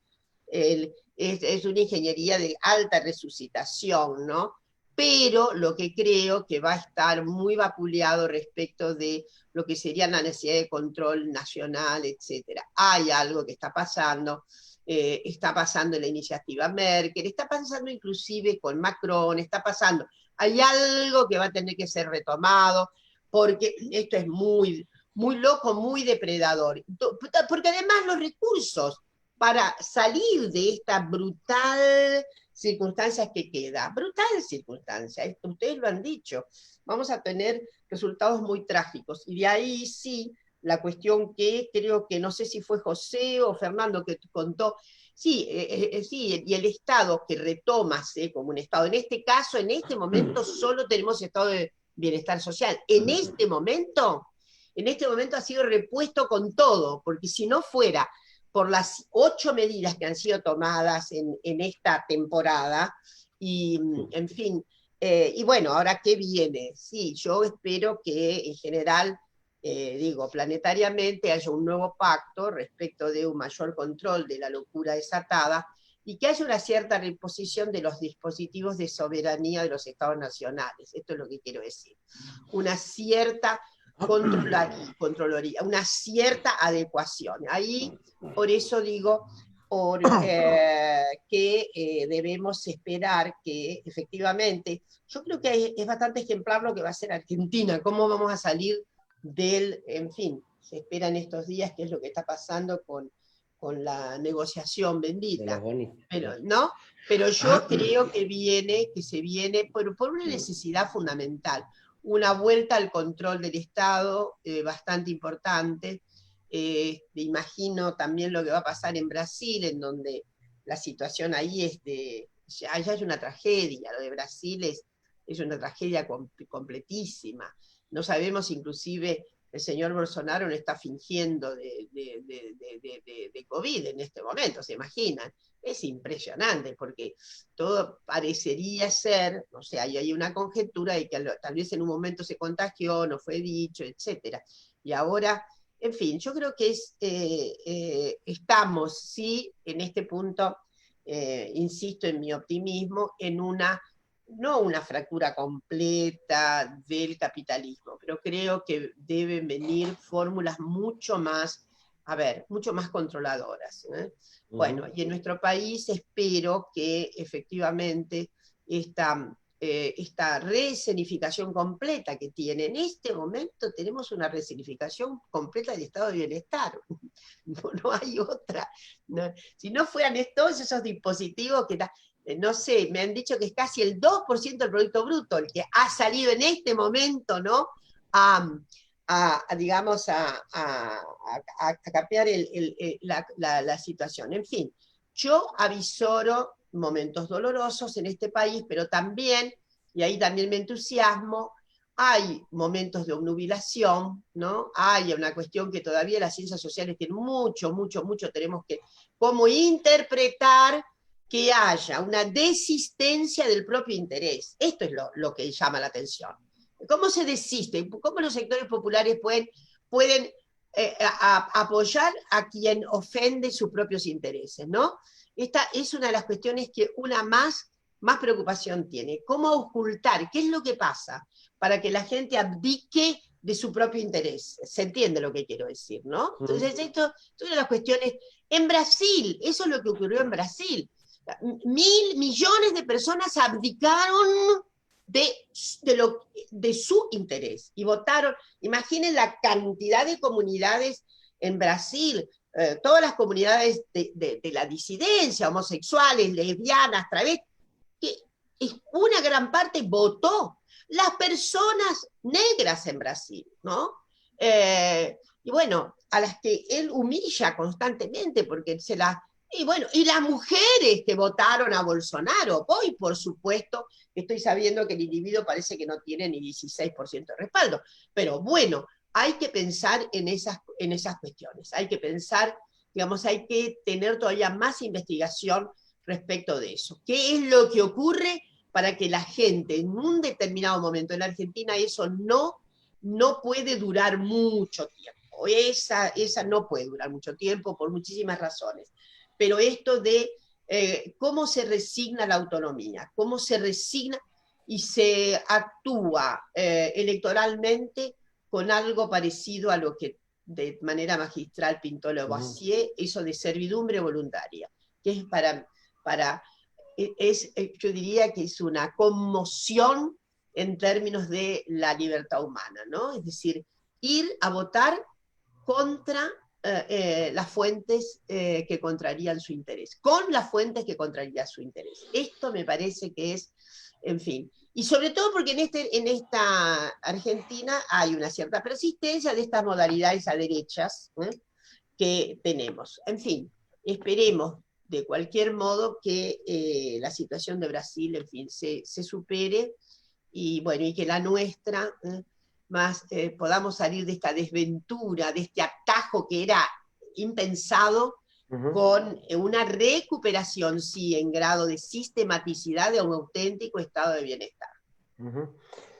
S2: es una ingeniería de alta resucitación, ¿no? Pero lo que creo que va a estar muy vapuleado respecto de lo que sería la necesidad de control nacional, etc. Hay algo que está pasando en la iniciativa Merkel, está pasando inclusive con Macron, está pasando, hay algo que va a tener que ser retomado, porque esto es muy, muy loco, muy depredador, porque además los recursos para salir de esta brutal circunstancias que queda. Brutal circunstancia, ustedes lo han dicho. Vamos a tener resultados muy trágicos. Y de ahí sí, la cuestión que creo que no sé si fue José o Fernando que contó, sí, sí, y el Estado que retomase como un Estado. En este caso, en este momento, solo tenemos Estado de bienestar social. En este momento ha sido repuesto con todo, porque si no fuera por las 8 medidas que han sido tomadas en esta temporada, y en fin, y bueno, ahora ¿qué viene? Sí, yo espero que en general, digo, planetariamente haya un nuevo pacto respecto de un mayor control de la locura desatada, y que haya una cierta reposición de los dispositivos de soberanía de los estados nacionales. Esto es lo que quiero decir. Una cierta controlaría, una cierta adecuación. Ahí, por eso digo, que debemos esperar que efectivamente, yo creo que es bastante ejemplar lo que va a hacer Argentina, cómo vamos a salir del, en fin, se espera en estos días qué es lo que está pasando con la negociación bendita, pero, ¿no? Pero yo creo que se viene por una necesidad fundamental, una vuelta al control del Estado bastante importante. Me imagino también lo que va a pasar en Brasil, en donde la situación ahí es ya hay una tragedia, lo de Brasil es una tragedia completísima. No sabemos inclusive, el señor Bolsonaro no está fingiendo de COVID en este momento, ¿se imaginan? Es impresionante, porque todo parecería ser, o sea, hay una conjetura de que tal vez en un momento se contagió, no fue dicho, etc. Y ahora, en fin, yo creo que estamos, sí, en este punto, insisto en mi optimismo, en no una fractura completa del capitalismo, pero creo que deben venir fórmulas mucho más controladoras. Bueno, y en nuestro país espero que efectivamente esta reescenificación completa que tiene, en este momento tenemos una reescenificación completa del estado de bienestar, no hay otra. No, si no fueran todos esos dispositivos que no sé, me han dicho que es casi el 2% del Producto Bruto el que ha salido en este momento, ¿no? Digamos, a cambiar la situación. En fin, yo avisoro momentos dolorosos en este país, pero también, y ahí también me entusiasmo, hay momentos de obnubilación, ¿no? Hay una cuestión que todavía las ciencias sociales tienen mucho, tenemos que cómo interpretar que haya una desistencia del propio interés. Esto es lo que llama la atención. ¿Cómo se desiste? ¿Cómo los sectores populares pueden apoyar a quien ofende sus propios intereses, ¿no? Esta es una de las cuestiones que una más preocupación tiene. ¿Cómo ocultar? ¿Qué es lo que pasa para que la gente abdique de su propio interés? ¿Se entiende lo que quiero decir, no? Entonces, esto es una de las cuestiones. En Brasil, eso es lo que ocurrió en Brasil. 1.000 millones de personas abdicaron de su interés y votaron. Imaginen la cantidad de comunidades en Brasil, todas las comunidades de la disidencia, homosexuales, lesbianas, travestis, que una gran parte votó. Las personas negras en Brasil, ¿no? Y bueno, a las que él humilla constantemente porque y bueno, y las mujeres que votaron a Bolsonaro, hoy por supuesto que estoy sabiendo que el individuo parece que no tiene ni 16% de respaldo, pero bueno, hay que pensar en esas cuestiones, hay que pensar, digamos, hay que tener todavía más investigación respecto de eso. ¿Qué es lo que ocurre para que la gente en un determinado momento en Argentina eso no puede durar mucho tiempo? Esa no puede durar mucho tiempo por muchísimas razones. Pero esto de cómo se resigna la autonomía, cómo se resigna y se actúa electoralmente con algo parecido a lo que de manera magistral pintó Lavoisier, eso de servidumbre voluntaria, que es yo diría que es una conmoción en términos de la libertad humana, ¿no? Es decir, ir a votar contra las fuentes que contrarían su interés, con las fuentes que contrarían su interés. Esto me parece que es, en fin, y sobre todo porque en esta Argentina hay una cierta persistencia de estas modalidades a derechas que tenemos. En fin, esperemos de cualquier modo que la situación de Brasil, en fin, se supere y bueno, y que la nuestra más podamos salir de esta desventura, de este atajo que era impensado, con una recuperación, sí, en grado de sistematicidad de un auténtico estado de bienestar.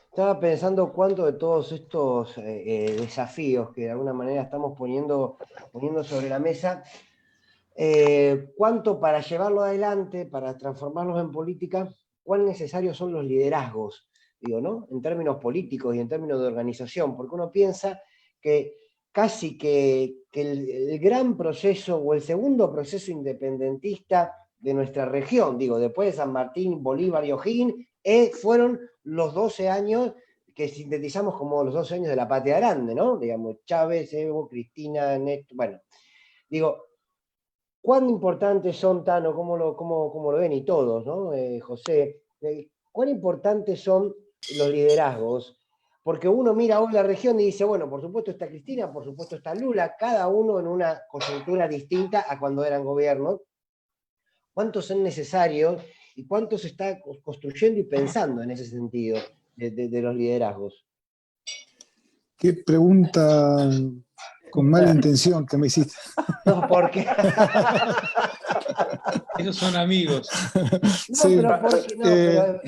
S1: Estaba pensando cuánto de todos estos desafíos que de alguna manera estamos poniendo sobre la mesa, cuánto para llevarlo adelante, para transformarlos en política, cuán necesarios son los liderazgos, digo, ¿no? En términos políticos y en términos de organización, porque uno piensa que casi que el gran proceso o el segundo proceso independentista de nuestra región, digo, después de San Martín, Bolívar y O'Higgins, fueron los 12 años que sintetizamos como los 12 años de la Patria Grande, ¿no? Digamos, Chávez, Evo, Cristina, Néstor, bueno, digo, ¿cuán importantes son, Tano, cómo lo ven y todos, ¿no? José, ¿cuán importantes son los liderazgos? Porque uno mira hoy la región y dice, bueno, por supuesto está Cristina, por supuesto está Lula, cada uno en una coyuntura distinta a cuando eran gobierno. ¿Cuántos son necesarios y cuántos se está construyendo y pensando en ese sentido de los liderazgos?
S5: Qué pregunta con mala intención que me hiciste.
S1: No, porque...
S4: Esos son amigos.
S1: No,
S5: Sí.
S1: pero porque no, pero...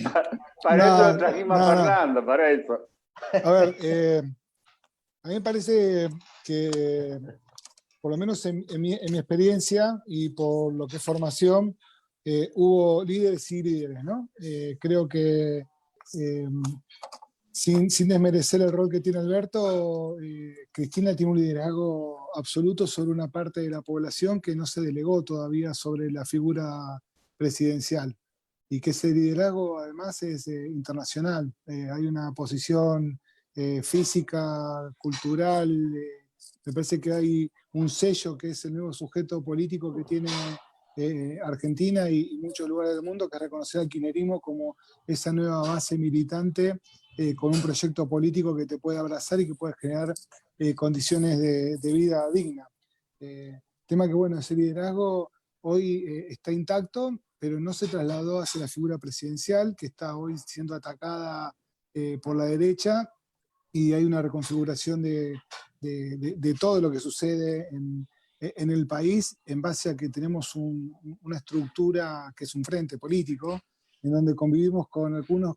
S3: Para eso lo trajimos a Fernando, para eso.
S5: A ver, a mí me parece que, por lo menos en mi experiencia y por lo que es formación, hubo líderes y líderes, ¿no? Creo que, sin desmerecer el rol que tiene Alberto, Cristina tiene un liderazgo absoluto sobre una parte de la población que no se delegó todavía sobre la figura presidencial. Y que ese liderazgo además es internacional. Hay una posición física, cultural, me parece que hay un sello que es el nuevo sujeto político que tiene Argentina y muchos lugares del mundo, que es reconocer al kirchnerismo como esa nueva base militante con un proyecto político que te puede abrazar y que puede generar condiciones de vida digna. Tema que, bueno, ese liderazgo hoy está intacto, pero no se trasladó hacia la figura presidencial, que está hoy siendo atacada por la derecha, y hay una reconfiguración de todo lo que sucede en el país en base a que tenemos una estructura que es un frente político, en donde convivimos con algunos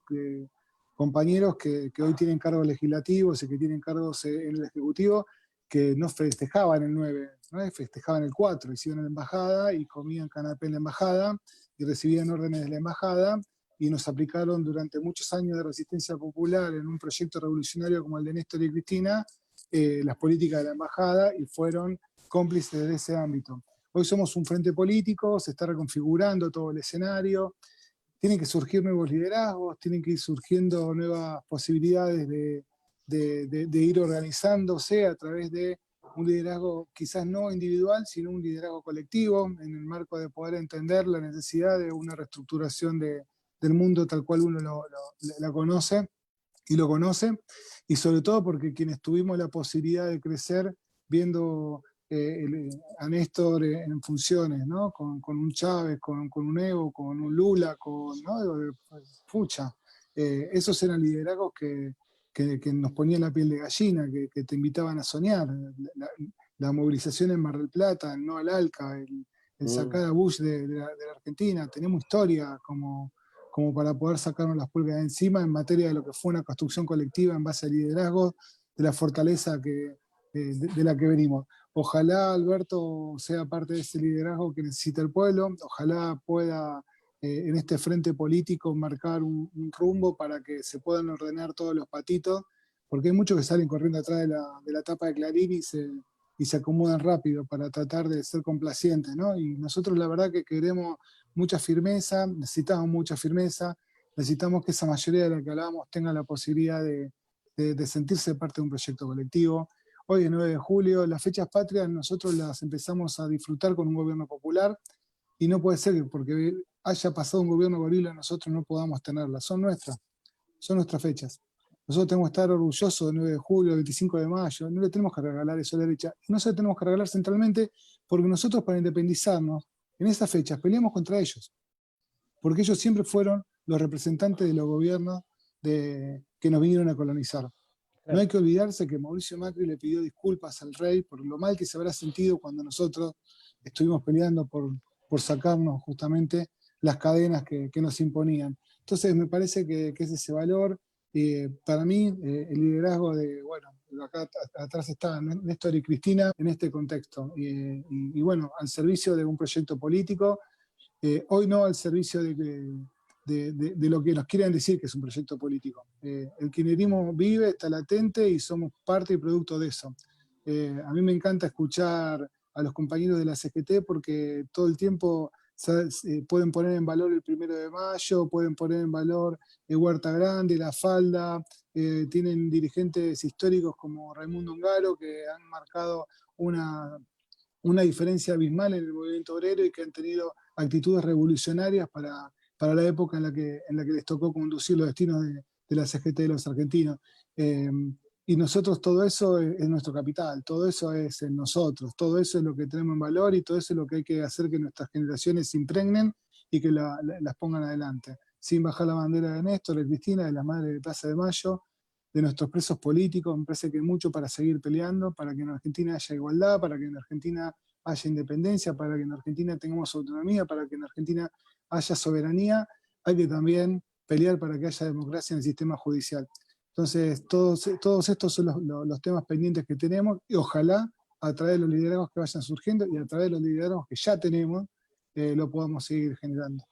S5: compañeros que hoy tienen cargos legislativos y que tienen cargos en el Ejecutivo, que no festejaban el 9, ¿no? Festejaban el 4, iban a la embajada y comían canapé en la embajada y recibían órdenes de la embajada, y nos aplicaron durante muchos años de resistencia popular en un proyecto revolucionario como el de Néstor y Cristina, las políticas de la embajada, y fueron cómplices de ese ámbito. Hoy somos un frente político, se está reconfigurando todo el escenario, tienen que surgir nuevos liderazgos, tienen que ir surgiendo nuevas posibilidades de ir organizándose a través de un liderazgo quizás no individual, sino un liderazgo colectivo, en el marco de poder entender la necesidad de una reestructuración del mundo tal cual uno la conoce y lo conoce, y sobre todo porque quienes tuvimos la posibilidad de crecer viendo a Néstor en funciones, ¿no? Con un Chávez, con un Evo, con un Lula, ¿no? Pucha, esos eran liderazgos que nos ponían la piel de gallina, que te invitaban a soñar. La movilización en Mar del Plata, el no al ALCA, el sacar a Bush de la Argentina. Tenemos historia como para poder sacarnos las pulgas de encima en materia de lo que fue una construcción colectiva en base al liderazgo, de la fortaleza de la que venimos. Ojalá Alberto sea parte de ese liderazgo que necesita el pueblo, ojalá pueda en este frente político marcar un rumbo para que se puedan ordenar todos los patitos, porque hay muchos que salen corriendo atrás de la tapa de Clarín y se acomodan rápido para tratar de ser complacientes, ¿no? Y nosotros la verdad que queremos mucha firmeza, necesitamos mucha firmeza, necesitamos que esa mayoría de la que hablábamos tenga la posibilidad de sentirse parte de un proyecto colectivo. hoy es 9 de julio, las fechas patrias nosotros las empezamos a disfrutar con un gobierno popular y no puede ser que porque haya pasado un gobierno gorila nosotros no podamos tenerlas, son nuestras fechas. Nosotros tenemos que estar orgullosos del 9 de julio, del 25 de mayo, no le tenemos que regalar eso a la derecha, y no se lo tenemos que regalar centralmente porque nosotros para independizarnos en esas fechas peleamos contra ellos, porque ellos siempre fueron los representantes de los gobiernos que nos vinieron a colonizar. No hay que olvidarse que Mauricio Macri le pidió disculpas al rey por lo mal que se habrá sentido cuando nosotros estuvimos peleando por sacarnos justamente las cadenas que nos imponían. Entonces me parece que es ese valor. Para mí, el liderazgo de, bueno, acá atrás está Néstor y Cristina en este contexto. Y bueno, al servicio de un proyecto político, hoy no al servicio de lo que nos quieren decir que es un proyecto político. El kirchnerismo vive, está latente y somos parte y producto de eso. A mí me encanta escuchar a los compañeros de la CGT porque todo el tiempo pueden poner en valor el 1 de mayo, pueden poner en valor Huerta Grande, La Falda, tienen dirigentes históricos como Raimundo Ungaro que han marcado una diferencia abismal en el movimiento obrero y que han tenido actitudes revolucionarias para la época en la que les tocó conducir los destinos de la CGT de los argentinos. Y nosotros todo eso es nuestro capital, todo eso es en nosotros, todo eso es lo que tenemos en valor y todo eso es lo que hay que hacer que nuestras generaciones se impregnen y que las pongan adelante. Sin bajar la bandera de Néstor, de Cristina, de las madres de Plaza de Mayo, de nuestros presos políticos, me parece que hay mucho para seguir peleando, para que en Argentina haya igualdad, para que en Argentina haya independencia, para que en Argentina tengamos autonomía, para que en Argentina haya soberanía, hay que también pelear para que haya democracia en el sistema judicial. Entonces, todos estos son los temas pendientes que tenemos y ojalá a través de los liderazgos que vayan surgiendo y a través de los liderazgos que ya tenemos, lo podamos seguir generando.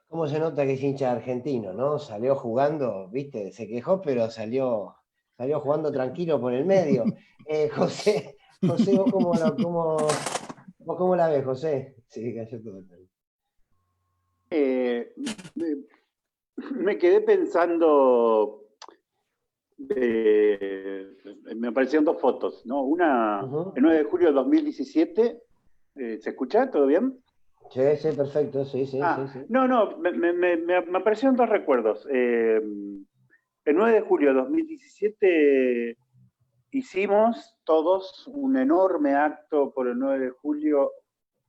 S1: ¿Cómo se nota que es hincha argentino, no? Salió jugando, viste, se quejó, pero salió jugando tranquilo por el medio. José, ¿vos cómo la ves, José? Sí, cayó todo.
S3: Me quedé pensando, me aparecieron dos fotos, ¿no? Una, el 9 de julio de 2017, ¿se escucha? ¿Todo bien?
S1: Sí, sí, perfecto, sí. Sí.
S3: No, me aparecieron dos recuerdos. El 9 de julio de 2017 hicimos todos un enorme acto por el 9 de julio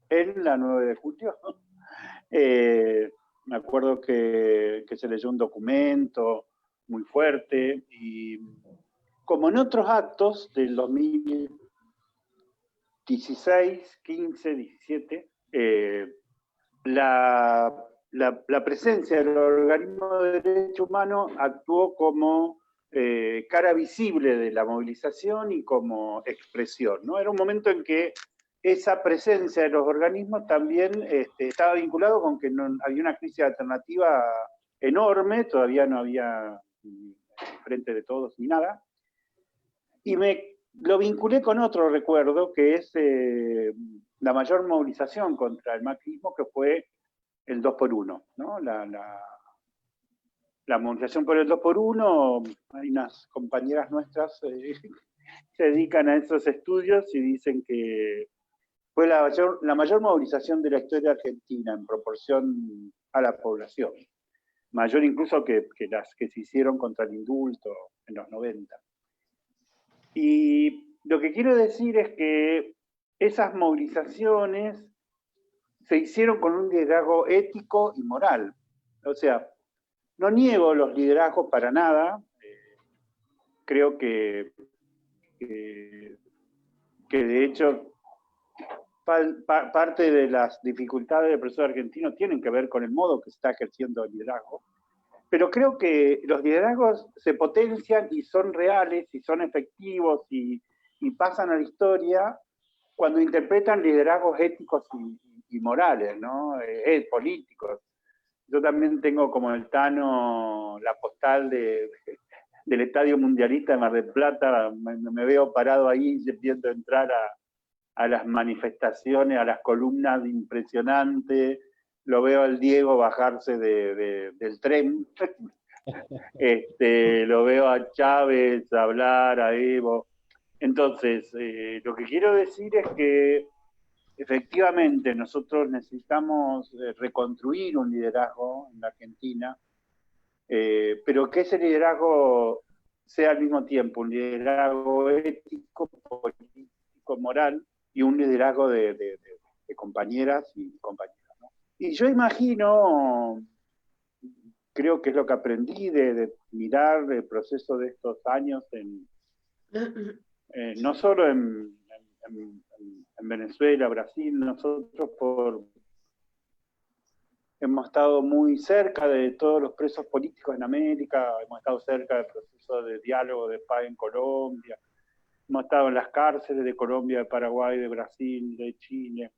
S3: en la 9 de julio. Me acuerdo que se leyó un documento muy fuerte y como en otros actos del 2016, 15, 17, la presencia del organismo de derechos humanos actuó como cara visible de la movilización y como expresión, ¿no? Era un momento en que esa presencia de los organismos también estaba vinculado con que había una crisis alternativa enorme, todavía no había Frente de Todos ni nada, y lo vinculé con otro recuerdo que es la mayor movilización contra el macrismo, que fue el 2x1, ¿no? La movilización por el 2x1, hay unas compañeras nuestras que se dedican a esos estudios y dicen que fue la mayor movilización de la historia argentina en proporción a la población, mayor incluso que las que se hicieron contra el indulto en los 90. Y lo que quiero decir es que esas movilizaciones se hicieron con un liderazgo ético y moral. O sea, no niego los liderazgos para nada, creo que de hecho parte de las dificultades del proceso argentino tienen que ver con el modo que se está ejerciendo el liderazgo. Pero creo que los liderazgos se potencian y son reales y son efectivos y pasan a la historia cuando interpretan liderazgos éticos y morales, ¿no? Políticos. Yo también tengo como el Tano la postal del Estadio Mundialista de Mar del Plata, me veo parado ahí viendo entrar a las manifestaciones, a las columnas impresionantes, lo veo al Diego bajarse del tren, lo veo a Chávez hablar, a Evo. Entonces, lo que quiero decir es que efectivamente nosotros necesitamos reconstruir un liderazgo en la Argentina, pero que ese liderazgo sea al mismo tiempo un liderazgo ético, político, moral y un liderazgo de compañeras y compañeros, ¿no? Y yo imagino, creo que es lo que aprendí de mirar el proceso de estos años no solo en Venezuela, Brasil, nosotros hemos estado muy cerca de todos los presos políticos en América, hemos estado cerca del proceso de diálogo de paz en Colombia, hemos estado en las cárceles de Colombia, de Paraguay, de Brasil, de Chile,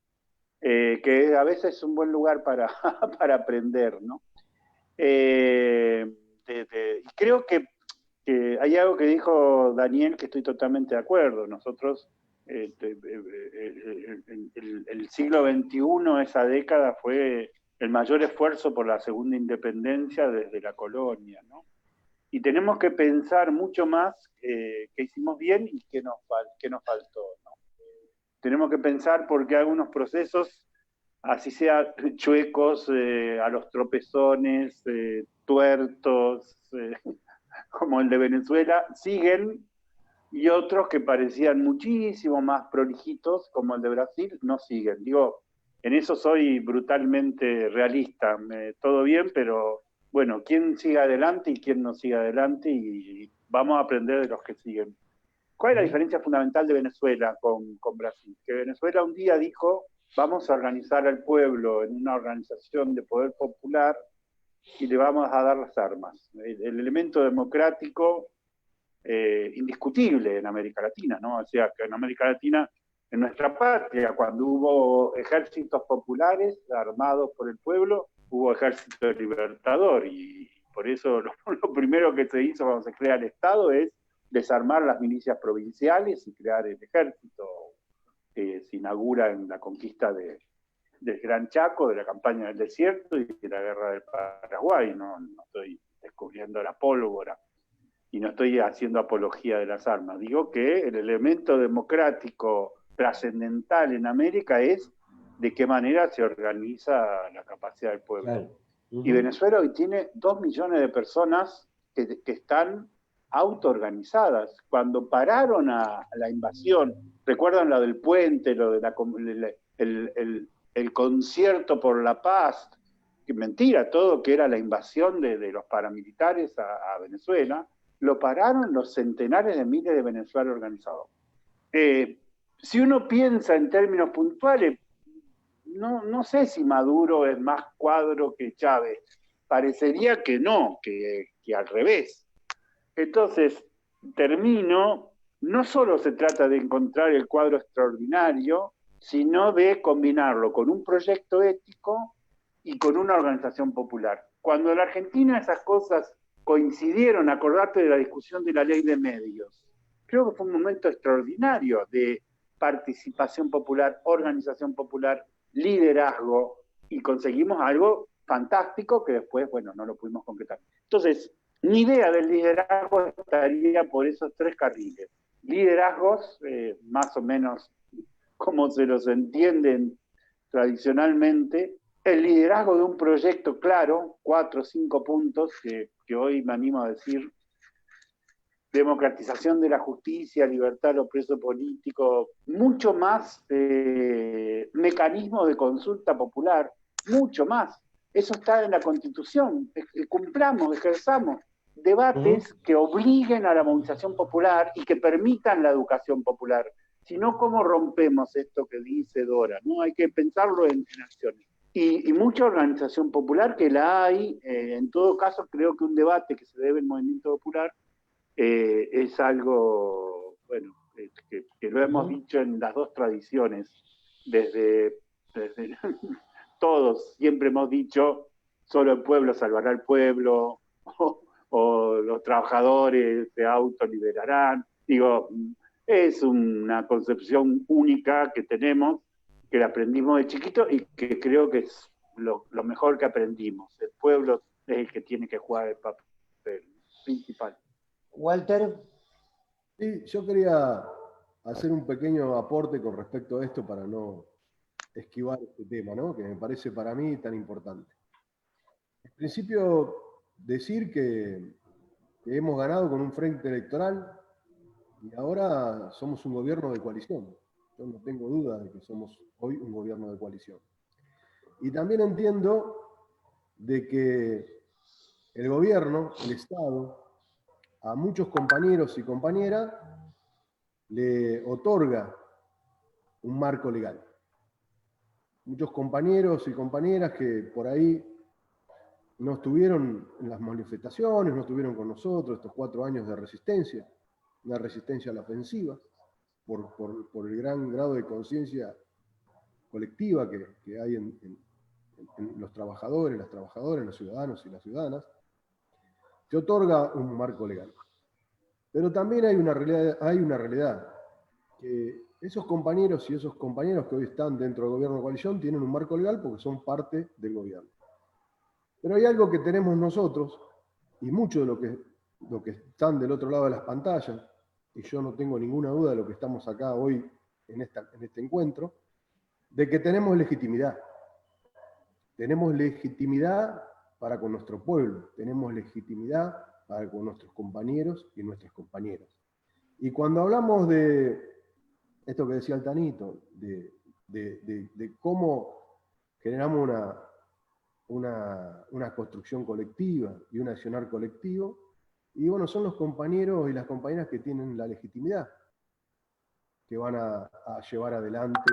S3: que a veces es un buen lugar para aprender, ¿no? Creo que hay algo que dijo Daniel que estoy totalmente de acuerdo. Nosotros, el siglo XXI, esa década, fue el mayor esfuerzo por la segunda independencia desde la colonia, ¿no? Y tenemos que pensar mucho más qué hicimos bien y qué nos faltó, ¿no? Tenemos que pensar por qué algunos procesos, así sea chuecos, a los tropezones, tuertos, como el de Venezuela, siguen, y otros que parecían muchísimo más prolijitos, como el de Brasil, no siguen. Digo, en eso soy brutalmente realista. Todo bien, pero bueno, ¿quién sigue adelante y quién no sigue adelante? Y vamos a aprender de los que siguen. ¿Cuál es la diferencia fundamental de Venezuela con Brasil? Que Venezuela un día dijo, vamos a organizar al pueblo en una organización de poder popular y le vamos a dar las armas. El elemento democrático indiscutible en América Latina, ¿no? O sea, que en América Latina, en nuestra patria, cuando hubo ejércitos populares armados por el pueblo, hubo ejército libertador, y por eso lo primero que se hizo cuando se crea el Estado es desarmar las milicias provinciales y crear el ejército que se inaugura en la conquista del Gran Chaco, de la campaña del desierto y de la guerra del Paraguay. No estoy descubriendo la pólvora y no estoy haciendo apología de las armas. Digo que el elemento democrático trascendental en América es de qué manera se organiza la capacidad del pueblo. Claro. Y Venezuela hoy tiene 2 millones de personas que están autoorganizadas. Cuando pararon a la invasión, ¿recuerdan lo del puente, lo de el concierto por la paz? Que mentira, todo que era la invasión de los paramilitares a Venezuela, lo pararon los centenares de miles de venezolanos organizados. Si uno piensa en términos puntuales, no sé si Maduro es más cuadro que Chávez. Parecería que no, que al revés. Entonces, termino, no solo se trata de encontrar el cuadro extraordinario, sino de combinarlo con un proyecto ético y con una organización popular. Cuando en la Argentina esas cosas coincidieron, acordate de la discusión de la ley de medios, creo que fue un momento extraordinario de participación popular, organización popular, liderazgo, y conseguimos algo fantástico que después, bueno, no lo pudimos concretar. Entonces, mi idea del liderazgo estaría por esos 3 carriles. Liderazgos, más o menos como se los entienden tradicionalmente, el liderazgo de un proyecto claro, 4 o 5 puntos que hoy me animo a decir: democratización de la justicia, libertad de los presos políticos, mucho más mecanismos de consulta popular, mucho más. Eso está en la Constitución. Cumplamos, ejerzamos debates que obliguen a la movilización popular y que permitan la educación popular. Si no, ¿cómo rompemos esto que dice Dora? ¿No? Hay que pensarlo en acciones. Y mucha organización popular que la hay. En todo caso, creo que un debate que se debe al movimiento popular es algo, bueno, que lo hemos dicho en las 2 tradiciones, desde todos siempre hemos dicho, solo el pueblo salvará al pueblo, o los trabajadores se autoliberarán. Digo, es una concepción única que tenemos, que la aprendimos de chiquito y que creo que es lo mejor que aprendimos. El pueblo es el que tiene que jugar el papel principal.
S1: Walter.
S6: Sí, yo quería hacer un pequeño aporte con respecto a esto para no esquivar este tema, ¿no? Que me parece para mí tan importante. En principio, decir que hemos ganado con un frente electoral y ahora somos un gobierno de coalición. Yo no tengo duda de que somos hoy un gobierno de coalición. Y también entiendo de que el gobierno, el Estado, a muchos compañeros y compañeras le otorga un marco legal. Muchos compañeros y compañeras que por ahí no estuvieron en las manifestaciones, no estuvieron con nosotros estos 4 años de resistencia, una resistencia a la ofensiva, por el gran grado de conciencia colectiva que hay en los trabajadores, las trabajadoras, los ciudadanos y las ciudadanas, te otorga un marco legal. Pero también hay una realidad, que esos compañeros y esos compañeros que hoy están dentro del gobierno de coalición tienen un marco legal porque son parte del gobierno. Pero hay algo que tenemos nosotros, y muchos de los que están del otro lado de las pantallas, y yo no tengo ninguna duda de lo que estamos acá hoy en este encuentro, de que tenemos legitimidad. Tenemos legitimidad para con nuestro pueblo, tenemos legitimidad para con nuestros compañeros y nuestras compañeras. Y cuando hablamos de esto que decía Altanito, de cómo generamos una construcción colectiva y un accionar colectivo, y bueno, son los compañeros y las compañeras que tienen la legitimidad, que van a llevar adelante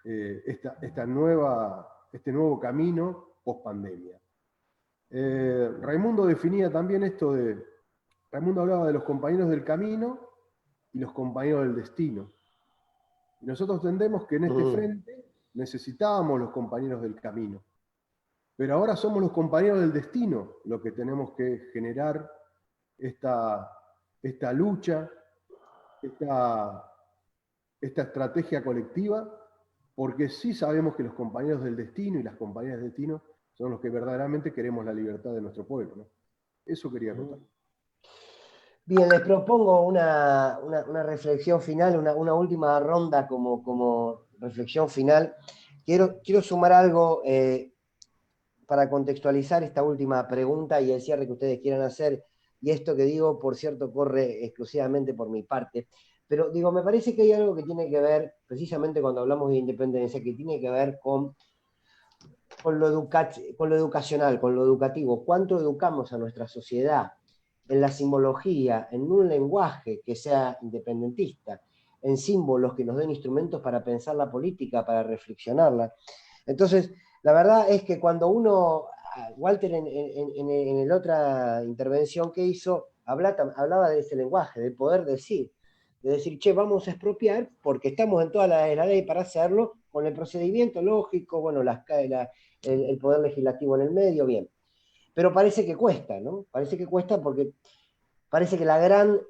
S6: este nuevo camino post-pandemia. Raimundo definía también Raimundo hablaba de los compañeros del camino y los compañeros del destino. Y nosotros entendemos que en este frente necesitábamos los compañeros del camino. Pero ahora somos los compañeros del destino los que tenemos que generar esta lucha, esta estrategia colectiva, porque sí sabemos que los compañeros del destino y las compañeras del destino son los que verdaderamente queremos la libertad de nuestro pueblo, ¿no? Eso quería contar.
S1: Bien, les propongo una reflexión final, una última ronda como reflexión final. Quiero sumar algo para contextualizar esta última pregunta y el cierre que ustedes quieran hacer. Y esto que digo, por cierto, corre exclusivamente por mi parte. Pero digo, me parece que hay algo que tiene que ver, precisamente cuando hablamos de independencia, que tiene que ver con lo educacional, con lo educativo. ¿Cuánto educamos a nuestra sociedad en la simbología, en un lenguaje que sea independentista, en símbolos que nos den instrumentos para pensar la política, para reflexionarla? Entonces, la verdad es que cuando Walter en la otra intervención que hizo, hablaba de ese lenguaje, de poder decir, de decir, che, vamos a expropiar porque estamos en toda la ley para hacerlo, con el procedimiento lógico, bueno, el poder legislativo en el medio, bien. Pero parece que cuesta, ¿no? Parece que cuesta porque parece que la gran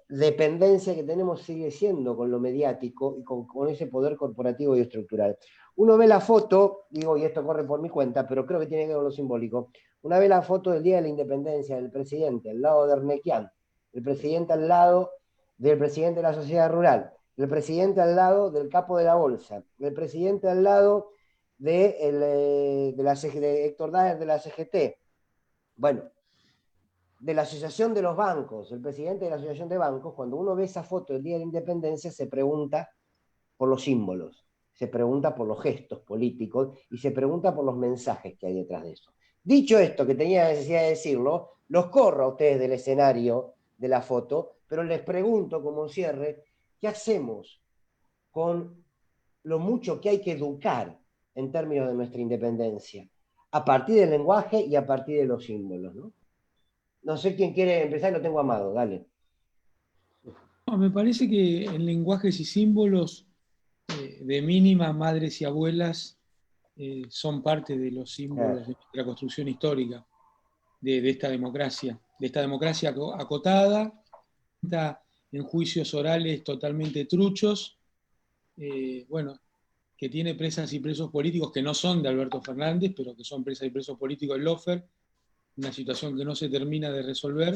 S1: dependencia que tenemos sigue siendo con lo mediático y con ese poder corporativo y estructural. Uno ve la foto, digo, y esto corre por mi cuenta, pero creo que tiene que ver con lo simbólico. Una ve la foto del Día de la Independencia del presidente al lado de Ernequian, el presidente al lado del presidente de la sociedad rural, el presidente al lado del capo de la bolsa, el presidente al lado de Héctor Daer de la CGT. Bueno, de la Asociación de los Bancos, el presidente de la Asociación de Bancos, cuando uno ve esa foto del Día de la Independencia, se pregunta por los símbolos, se pregunta por los gestos políticos y se pregunta por los mensajes que hay detrás de eso. Dicho esto, que tenía necesidad de decirlo, los corro a ustedes del escenario de la foto, pero les pregunto como un cierre, ¿qué hacemos con lo mucho que hay que educar en términos de nuestra independencia? A partir del lenguaje y a partir de los símbolos, ¿no? No sé quién quiere empezar, lo tengo amado, dale.
S4: No, me parece que en lenguajes y símbolos de mínima, madres y abuelas son parte de los símbolos de nuestra construcción histórica, de esta democracia acotada, en juicios orales totalmente truchos, bueno, que tiene presas y presos políticos que no son de Alberto Fernández, pero que son presas y presos políticos del Lofer, una situación que no se termina de resolver.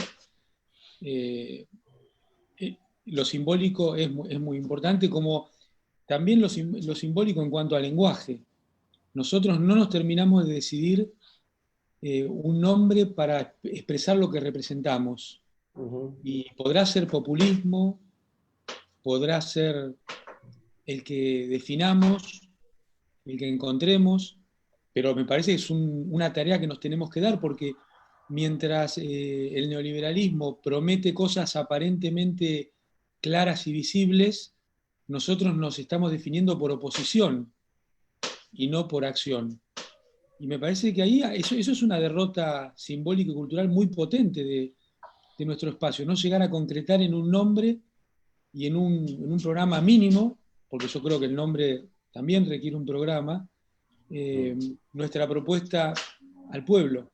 S4: lo simbólico es muy importante, como también lo simbólico en cuanto al lenguaje. Nosotros no nos terminamos de decidir un nombre para expresar lo que representamos. Y podrá ser populismo, podrá ser el que definamos, el que encontremos, pero me parece que es una tarea que nos tenemos que dar, porque mientras el neoliberalismo promete cosas aparentemente claras y visibles, nosotros nos estamos definiendo por oposición y no por acción. Y me parece que ahí eso es una derrota simbólica y cultural muy potente de nuestro espacio, no llegar a concretar en un nombre y en un programa mínimo, porque yo creo que el nombre también requiere un programa, nuestra propuesta al pueblo.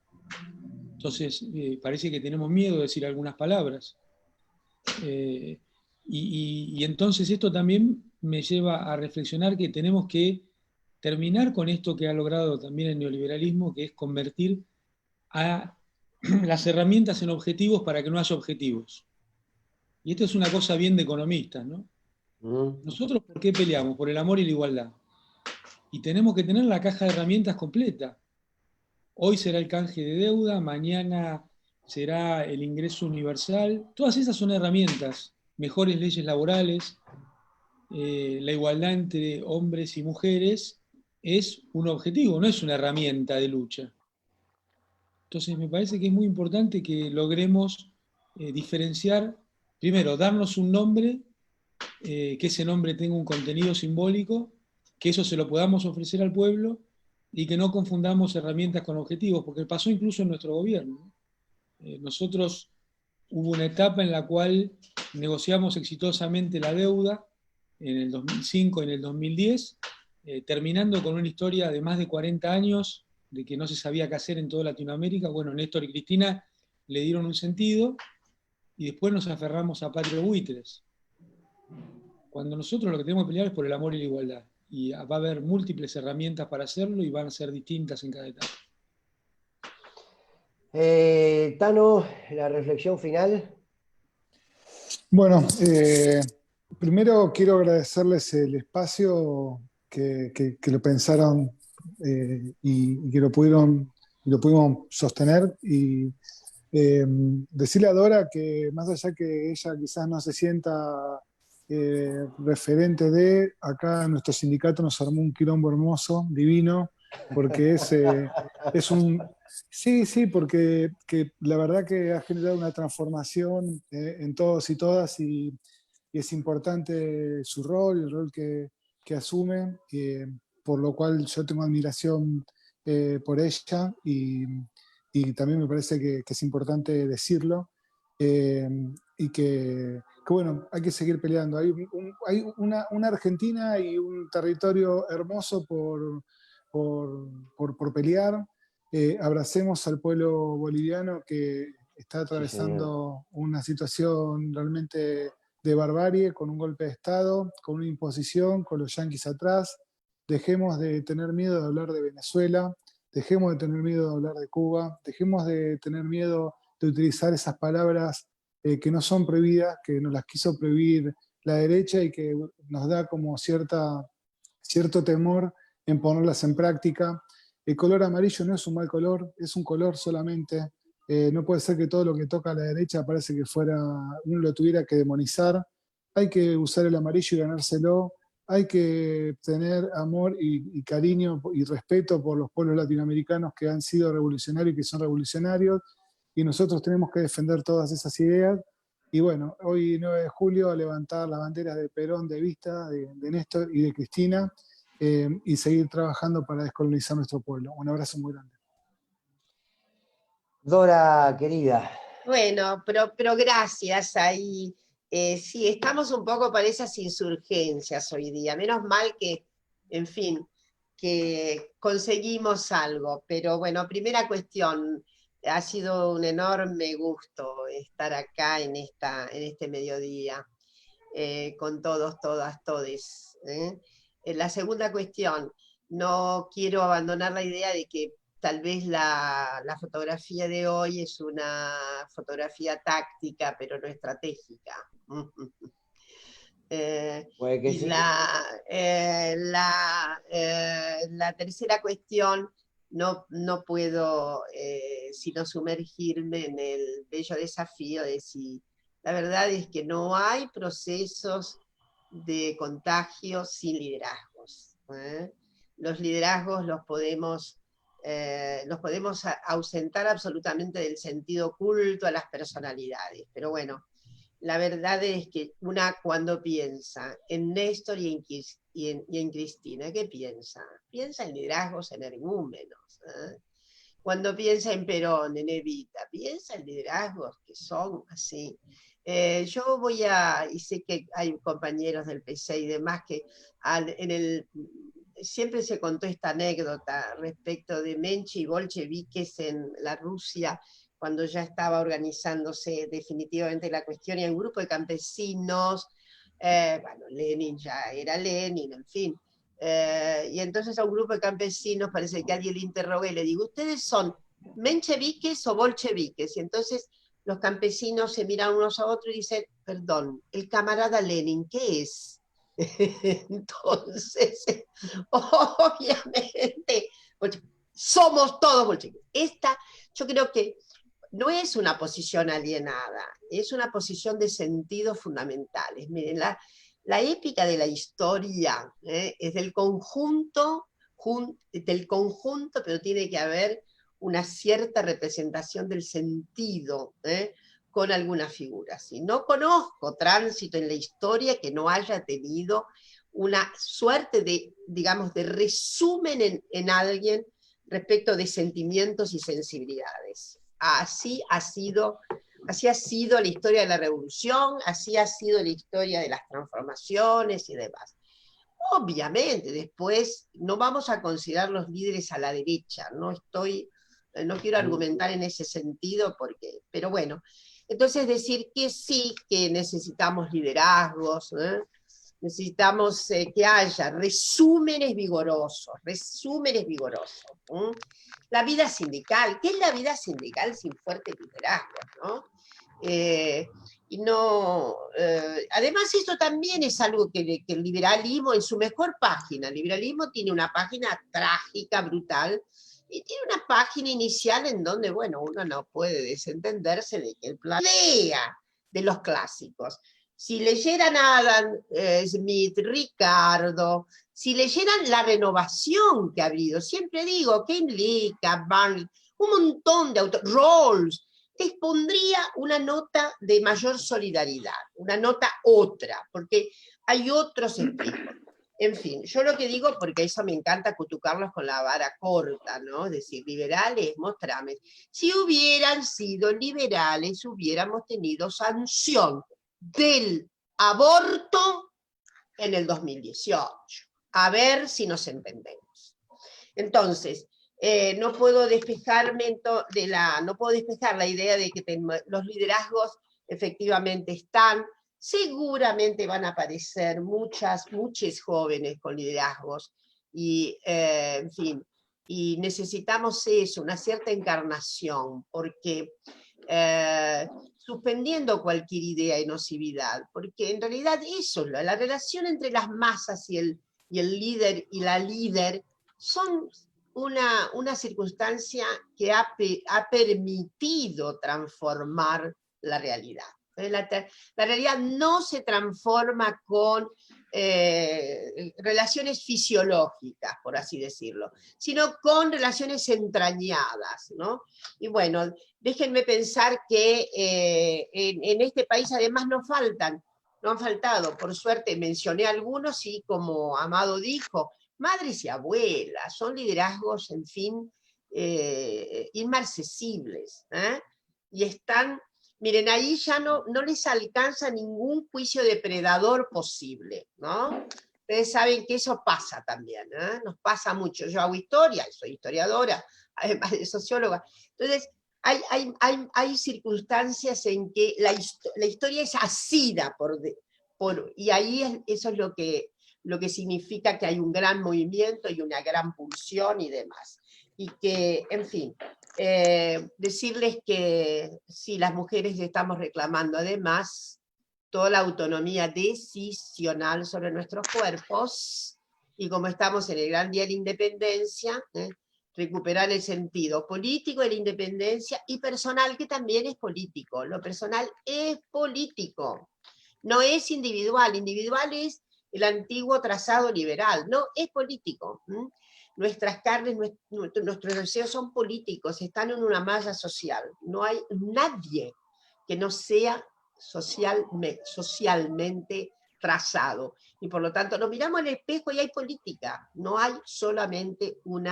S4: Entonces, parece que tenemos miedo de decir algunas palabras. Y entonces esto también me lleva a reflexionar que tenemos que terminar con esto que ha logrado también el neoliberalismo, que es convertir a las herramientas en objetivos para que no haya objetivos. Y esto es una cosa bien de economistas, ¿no? Nosotros, ¿por qué peleamos? Por el amor y la igualdad. Y tenemos que tener la caja de herramientas completa. Hoy será el canje de deuda, mañana será el ingreso universal. Todas esas son herramientas. Mejores leyes laborales, la igualdad entre hombres y mujeres es un objetivo, no es una herramienta de lucha. Entonces me parece que es muy importante que logremos diferenciar, primero, darnos un nombre, que ese nombre tenga un contenido simbólico, que eso se lo podamos ofrecer al pueblo y que no confundamos herramientas con objetivos, porque pasó incluso en nuestro gobierno. Nosotros hubo una etapa en la cual negociamos exitosamente la deuda en el 2005 y en el 2010, terminando con una historia de más de 40 años de que no se sabía qué hacer en toda Latinoamérica. Bueno, Néstor y Cristina le dieron un sentido y después nos aferramos a Patrio Buitres. Cuando nosotros lo que tenemos que pelear es por el amor y la igualdad. Y va a haber múltiples herramientas para hacerlo y van a ser distintas en cada etapa.
S1: Tano, la reflexión final.
S5: Bueno, primero quiero agradecerles el espacio que lo pensaron y que lo pudimos sostener. Y decirle a Dora que más allá que ella quizás no se sienta referente de, acá en nuestro sindicato nos armó un quilombo hermoso, divino, porque es un... Sí, porque que la verdad que ha generado una transformación en todos y todas y es importante su rol, el rol que asume, por lo cual yo tengo admiración por ella y también me parece que es importante decirlo y que bueno, hay que seguir peleando. Hay una Argentina y un territorio hermoso por pelear. Abracemos al pueblo boliviano que está atravesando una situación realmente de barbarie, con un golpe de Estado, con una imposición, con los yanquis atrás. Dejemos de tener miedo de hablar de Venezuela, dejemos de tener miedo de hablar de Cuba, dejemos de tener miedo de utilizar esas palabras que no son prohibidas, que nos las quiso prohibir la derecha y que nos da como cierto temor en ponerlas en práctica. El color amarillo no es un mal color, es un color solamente. No puede ser que todo lo que toca a la derecha parece que uno lo tuviera que demonizar. Hay que usar el amarillo y ganárselo. Hay que tener amor y cariño y respeto por los pueblos latinoamericanos que han sido revolucionarios y que son revolucionarios. Y nosotros tenemos que defender todas esas ideas. Y bueno, hoy 9 de julio a levantar las banderas de Perón, de Vista, de Néstor y de Cristina, y seguir trabajando para descolonizar nuestro pueblo. Un abrazo muy grande.
S1: Dora, querida.
S2: Bueno, pero gracias ahí. Sí, estamos un poco para esas insurgencias hoy día. Menos mal que, en fin, que conseguimos algo. Pero bueno, primera cuestión, ha sido un enorme gusto estar acá en este mediodía con todos, todas, todes. La segunda cuestión, no quiero abandonar la idea de que tal vez la fotografía de hoy es una fotografía táctica, pero no estratégica.
S1: Puede que
S2: Y
S1: sí.
S2: la tercera cuestión, no puedo sino sumergirme en el bello desafío de si la verdad es que no hay procesos de contagio sin liderazgos. Los liderazgos los podemos ausentar absolutamente del sentido oculto a las personalidades, pero bueno, la verdad es que una cuando piensa en Néstor y en Cristina, ¿qué piensa? Piensa en liderazgos energúmenos. Cuando piensa en Perón, en Evita, piensa en liderazgos que son así. Yo y sé que hay compañeros del PC y demás que siempre se contó esta anécdota respecto de Menche y bolcheviques en la Rusia cuando ya estaba organizándose definitivamente la cuestión, y hay un grupo de campesinos, bueno, Lenin ya era Lenin, en fin, y entonces a un grupo de campesinos parece que alguien le interroga y le digo, ¿ustedes son mencheviques o bolcheviques? Y entonces los campesinos se miran unos a otros y dicen, perdón, el camarada Lenin, ¿qué es? Entonces, obviamente, somos todos bolcheviques. Yo creo que no es una posición alienada, es una posición de sentidos fundamentales. Miren, la épica de la historia es del conjunto, pero tiene que haber una cierta representación del sentido con algunas figuras. Y no conozco tránsito en la historia que no haya tenido una suerte de, digamos, de resumen en alguien respecto de sentimientos y sensibilidades. Así ha sido la historia de la revolución, así ha sido la historia de las transformaciones y demás. Obviamente, después no vamos a considerar los líderes a la derecha, no quiero argumentar en ese sentido, pero bueno, entonces decir que sí, que necesitamos liderazgos, necesitamos que haya resúmenes vigorosos. La vida sindical, ¿qué es la vida sindical sin fuerte liderazgo? ¿No? Además esto también es algo que el liberalismo en su mejor página, el liberalismo tiene una página trágica, brutal, y tiene una página inicial en donde, bueno, uno no puede desentenderse de que el plan idea de los clásicos. Si leyeran a Adam Smith, Ricardo, si leyeran la renovación que ha habido, siempre digo, Ken Lica, Barney, un montón de autores, Rawls, les pondría una nota de mayor solidaridad, una nota otra, porque hay otros espejos. En fin, yo lo que digo, porque eso me encanta cutucarlos con la vara corta, ¿no? Es decir, liberales, mostrame. Si hubieran sido liberales, hubiéramos tenido sanción del aborto en el 2018. A ver si nos entendemos. Entonces, no puedo despejar la idea de que los liderazgos efectivamente están. Seguramente van a aparecer muchos jóvenes con liderazgos y, en fin, y necesitamos eso, una cierta encarnación, porque suspendiendo cualquier idea de nocividad, porque en realidad eso, la relación entre las masas y el líder y la líder son una circunstancia que ha permitido transformar la realidad. La realidad no se transforma con relaciones fisiológicas, por así decirlo, sino con relaciones entrañadas, ¿no? Y bueno, déjenme pensar que en este país además no han faltado, por suerte mencioné algunos y como Amado dijo, madres y abuelas, son liderazgos, en fin, inmarcesibles, y están, miren, ahí ya no les alcanza ningún juicio depredador posible, ¿no? Ustedes saben que eso pasa también, nos pasa mucho. Yo hago historia, soy historiadora, además de socióloga. Entonces, hay circunstancias en que la historia es asida y ahí eso es lo que significa que hay un gran movimiento y una gran pulsión y demás. Y que, en fin, decirles que sí, las mujeres estamos reclamando además toda la autonomía decisional sobre nuestros cuerpos, y como estamos en el gran día de la independencia, recuperar el sentido político de la independencia y personal, que también es político. Lo personal es político, no es individual. Individual es el antiguo trazado liberal, no, es político. Nuestras carnes, nuestros deseos son políticos, están en una malla social. No hay nadie que no sea socialmente trazado. Y por lo tanto, nos miramos al espejo y hay política. No hay solamente un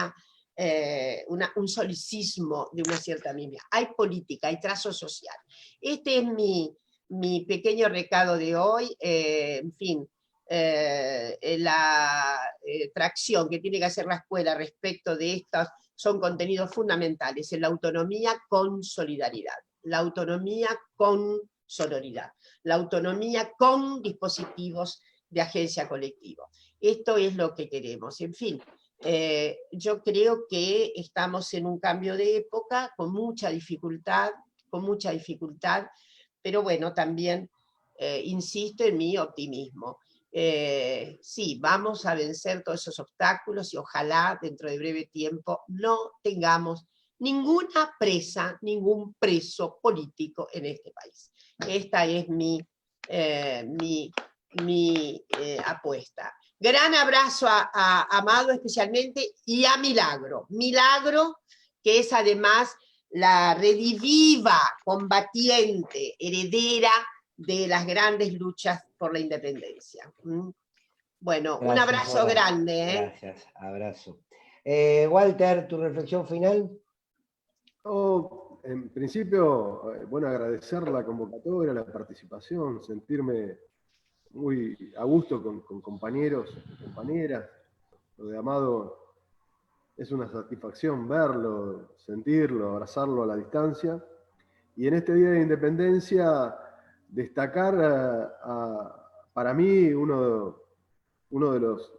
S2: solicismo de una cierta misma. Hay política, hay trazo social. Este es mi pequeño recado de hoy. En fin, la tracción que tiene que hacer la escuela respecto de estas son contenidos fundamentales en la autonomía con solidaridad, la autonomía con sororidad, la autonomía con dispositivos de agencia colectiva. Esto es lo que queremos. En fin, yo creo que estamos en un cambio de época con mucha dificultad, pero bueno, también insisto en mi optimismo. Sí, vamos a vencer todos esos obstáculos y ojalá dentro de breve tiempo no tengamos ninguna presa, ningún preso político en este país. Esta es mi apuesta. Gran abrazo a Amado especialmente y a Milagro. Milagro, que es además la rediviva, combatiente, heredera de las grandes luchas por la independencia. Bueno,
S1: Gracias,
S2: un abrazo
S1: Hola.
S2: grande.
S1: Gracias, abrazo. Walter, ¿tu reflexión final?
S6: En principio, bueno, agradecer la convocatoria, la participación, sentirme muy a gusto con compañeros y compañeras. Lo de Amado es una satisfacción verlo, sentirlo, abrazarlo a la distancia. Y en este Día de Independencia, destacar para mí uno de los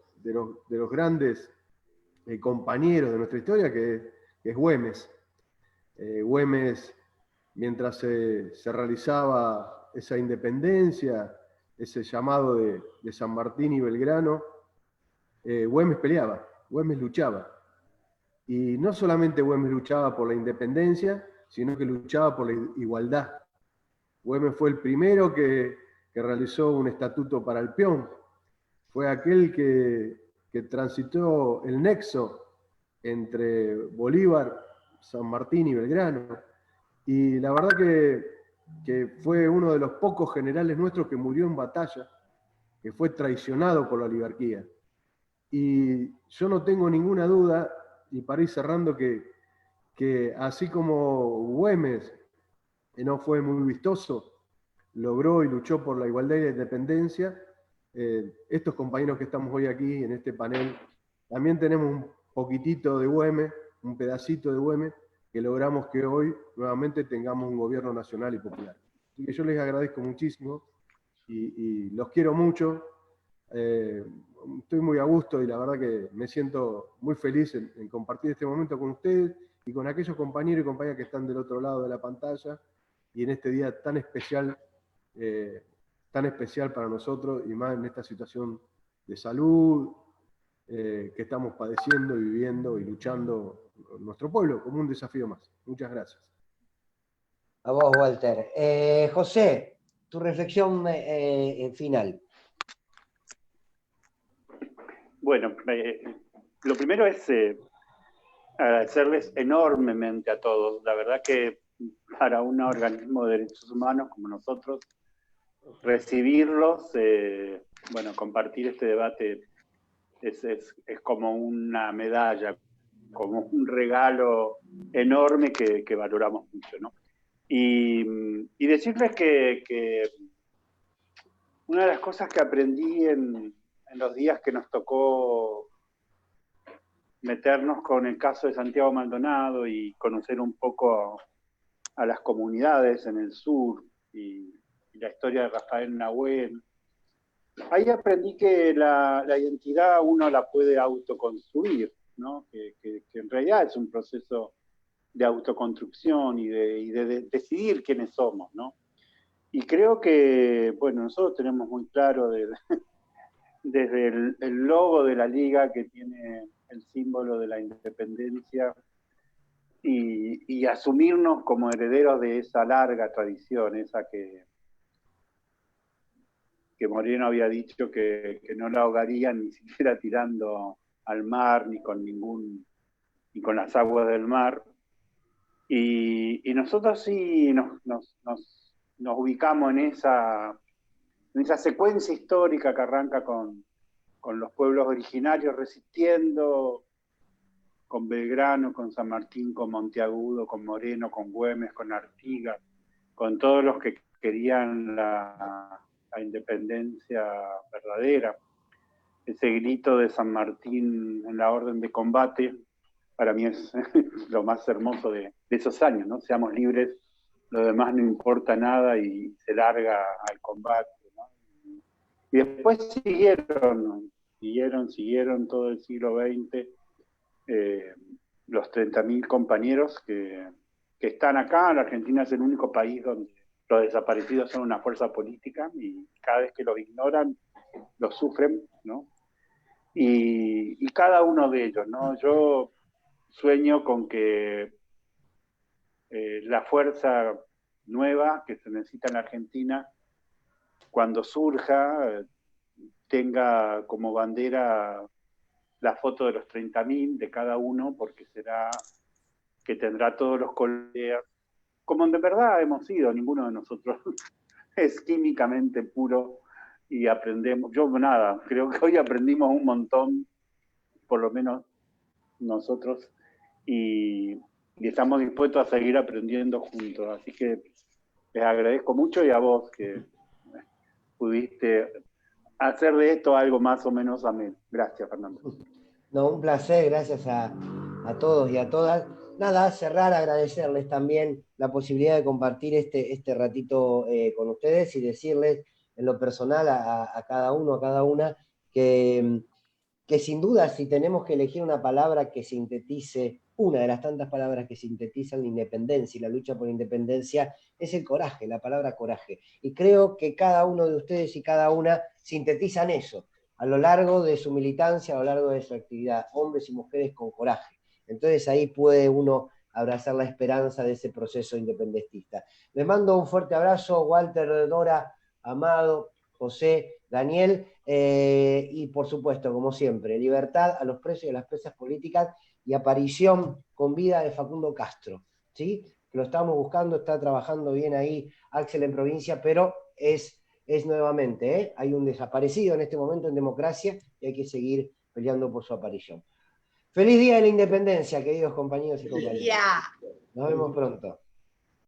S6: grandes compañeros de nuestra historia, que es Güemes. Güemes, mientras se realizaba esa independencia, ese llamado de San Martín y Belgrano, Güemes peleaba, Güemes luchaba. Y no solamente Güemes luchaba por la independencia, sino que luchaba por la igualdad. Güemes fue el primero que realizó un estatuto para el peón. Fue aquel que transitó el nexo entre Bolívar, San Martín y Belgrano. Y la verdad que fue uno de los pocos generales nuestros que murió en batalla, que fue traicionado por la oligarquía. Y yo no tengo ninguna duda, y para ir cerrando, que así como Güemes no fue muy vistoso, logró y luchó por la igualdad y la independencia, estos compañeros que estamos hoy aquí en este panel, también tenemos un poquitito de Güemes, un pedacito de Güemes, que logramos que hoy nuevamente tengamos un gobierno nacional y popular. Así que yo les agradezco muchísimo y los quiero mucho. Estoy muy a gusto y la verdad que me siento muy feliz en compartir este momento con ustedes y con aquellos compañeros y compañeras que están del otro lado de la pantalla y en este día tan especial para nosotros y más en esta situación de salud que estamos padeciendo y viviendo y luchando nuestro pueblo como un desafío más. Muchas gracias.
S1: A vos, Walter. José, tu reflexión final.
S3: Bueno, lo primero es agradecerles enormemente a todos. La verdad que para un organismo de derechos humanos como nosotros, recibirlos, bueno, compartir este debate es como una medalla, como un regalo enorme que valoramos mucho, ¿no? Y decirles que una de las cosas que aprendí en los días que nos tocó meternos con el caso de Santiago Maldonado y conocer un poco a las comunidades en el sur y la historia de Rafael Nahuel, ahí aprendí que la identidad uno la puede autoconstruir, ¿no? Que en realidad es un proceso de autoconstrucción y de decidir quiénes somos, ¿no? Y creo que, bueno, nosotros tenemos muy claro desde el logo de la liga, que tiene el símbolo de la independencia, y asumirnos como herederos de esa larga tradición, esa que Moreno había dicho que no la ahogarían ni siquiera tirando al mar, ni con las aguas del mar. Y nosotros sí nos ubicamos en esa secuencia histórica que arranca con los pueblos originarios resistiendo, con Belgrano, con San Martín, con Monteagudo, con Moreno, con Güemes, con Artigas, con todos los que querían la independencia verdadera. Ese grito de San Martín en la orden de combate, para mí es lo más hermoso de esos años, ¿no? Seamos libres, lo demás no importa nada, y se larga al combate, ¿no? Y después siguieron todo el siglo XX, los 30.000 compañeros que están acá. La Argentina es el único país donde los desaparecidos son una fuerza política, y cada vez que los ignoran, los sufren, ¿no? Y cada uno de ellos, ¿no? Yo sueño con que la fuerza nueva que se necesita en la Argentina, cuando surja, tenga como bandera la foto de los 30.000 de cada uno, porque será que tendrá todos los colores, como de verdad hemos sido. Ninguno de nosotros es químicamente puro, y aprendemos. Yo nada, creo que hoy aprendimos un montón, por lo menos nosotros, y estamos dispuestos a seguir aprendiendo juntos. Así que les agradezco mucho, y a vos que pudiste hacer de esto algo más o menos ameno. Gracias, Fernando.
S1: No, un placer, gracias a todos y a todas. Nada, cerrar, agradecerles también la posibilidad de compartir este ratito con ustedes, y decirles en lo personal a cada uno, a cada una, que sin duda, si tenemos que elegir una palabra que sintetice, una de las tantas palabras que sintetizan la independencia y la lucha por la independencia, es el coraje, la palabra coraje. Y creo que cada uno de ustedes y cada una sintetizan eso a lo largo de su militancia, a lo largo de su actividad, hombres y mujeres con coraje. Entonces ahí puede uno abrazar la esperanza de ese proceso independentista. Les mando un fuerte abrazo, Walter, Dora, Amado, José, Daniel, y por supuesto, como siempre, libertad a los presos y a las presas políticas, y aparición con vida de Facundo Castro, ¿sí? Lo estamos buscando, está trabajando bien ahí Axel en provincia, pero es nuevamente, hay un desaparecido en este momento en democracia, y hay que seguir peleando por su aparición. Feliz Día de la Independencia, queridos compañeros y compañeras. Nos vemos pronto.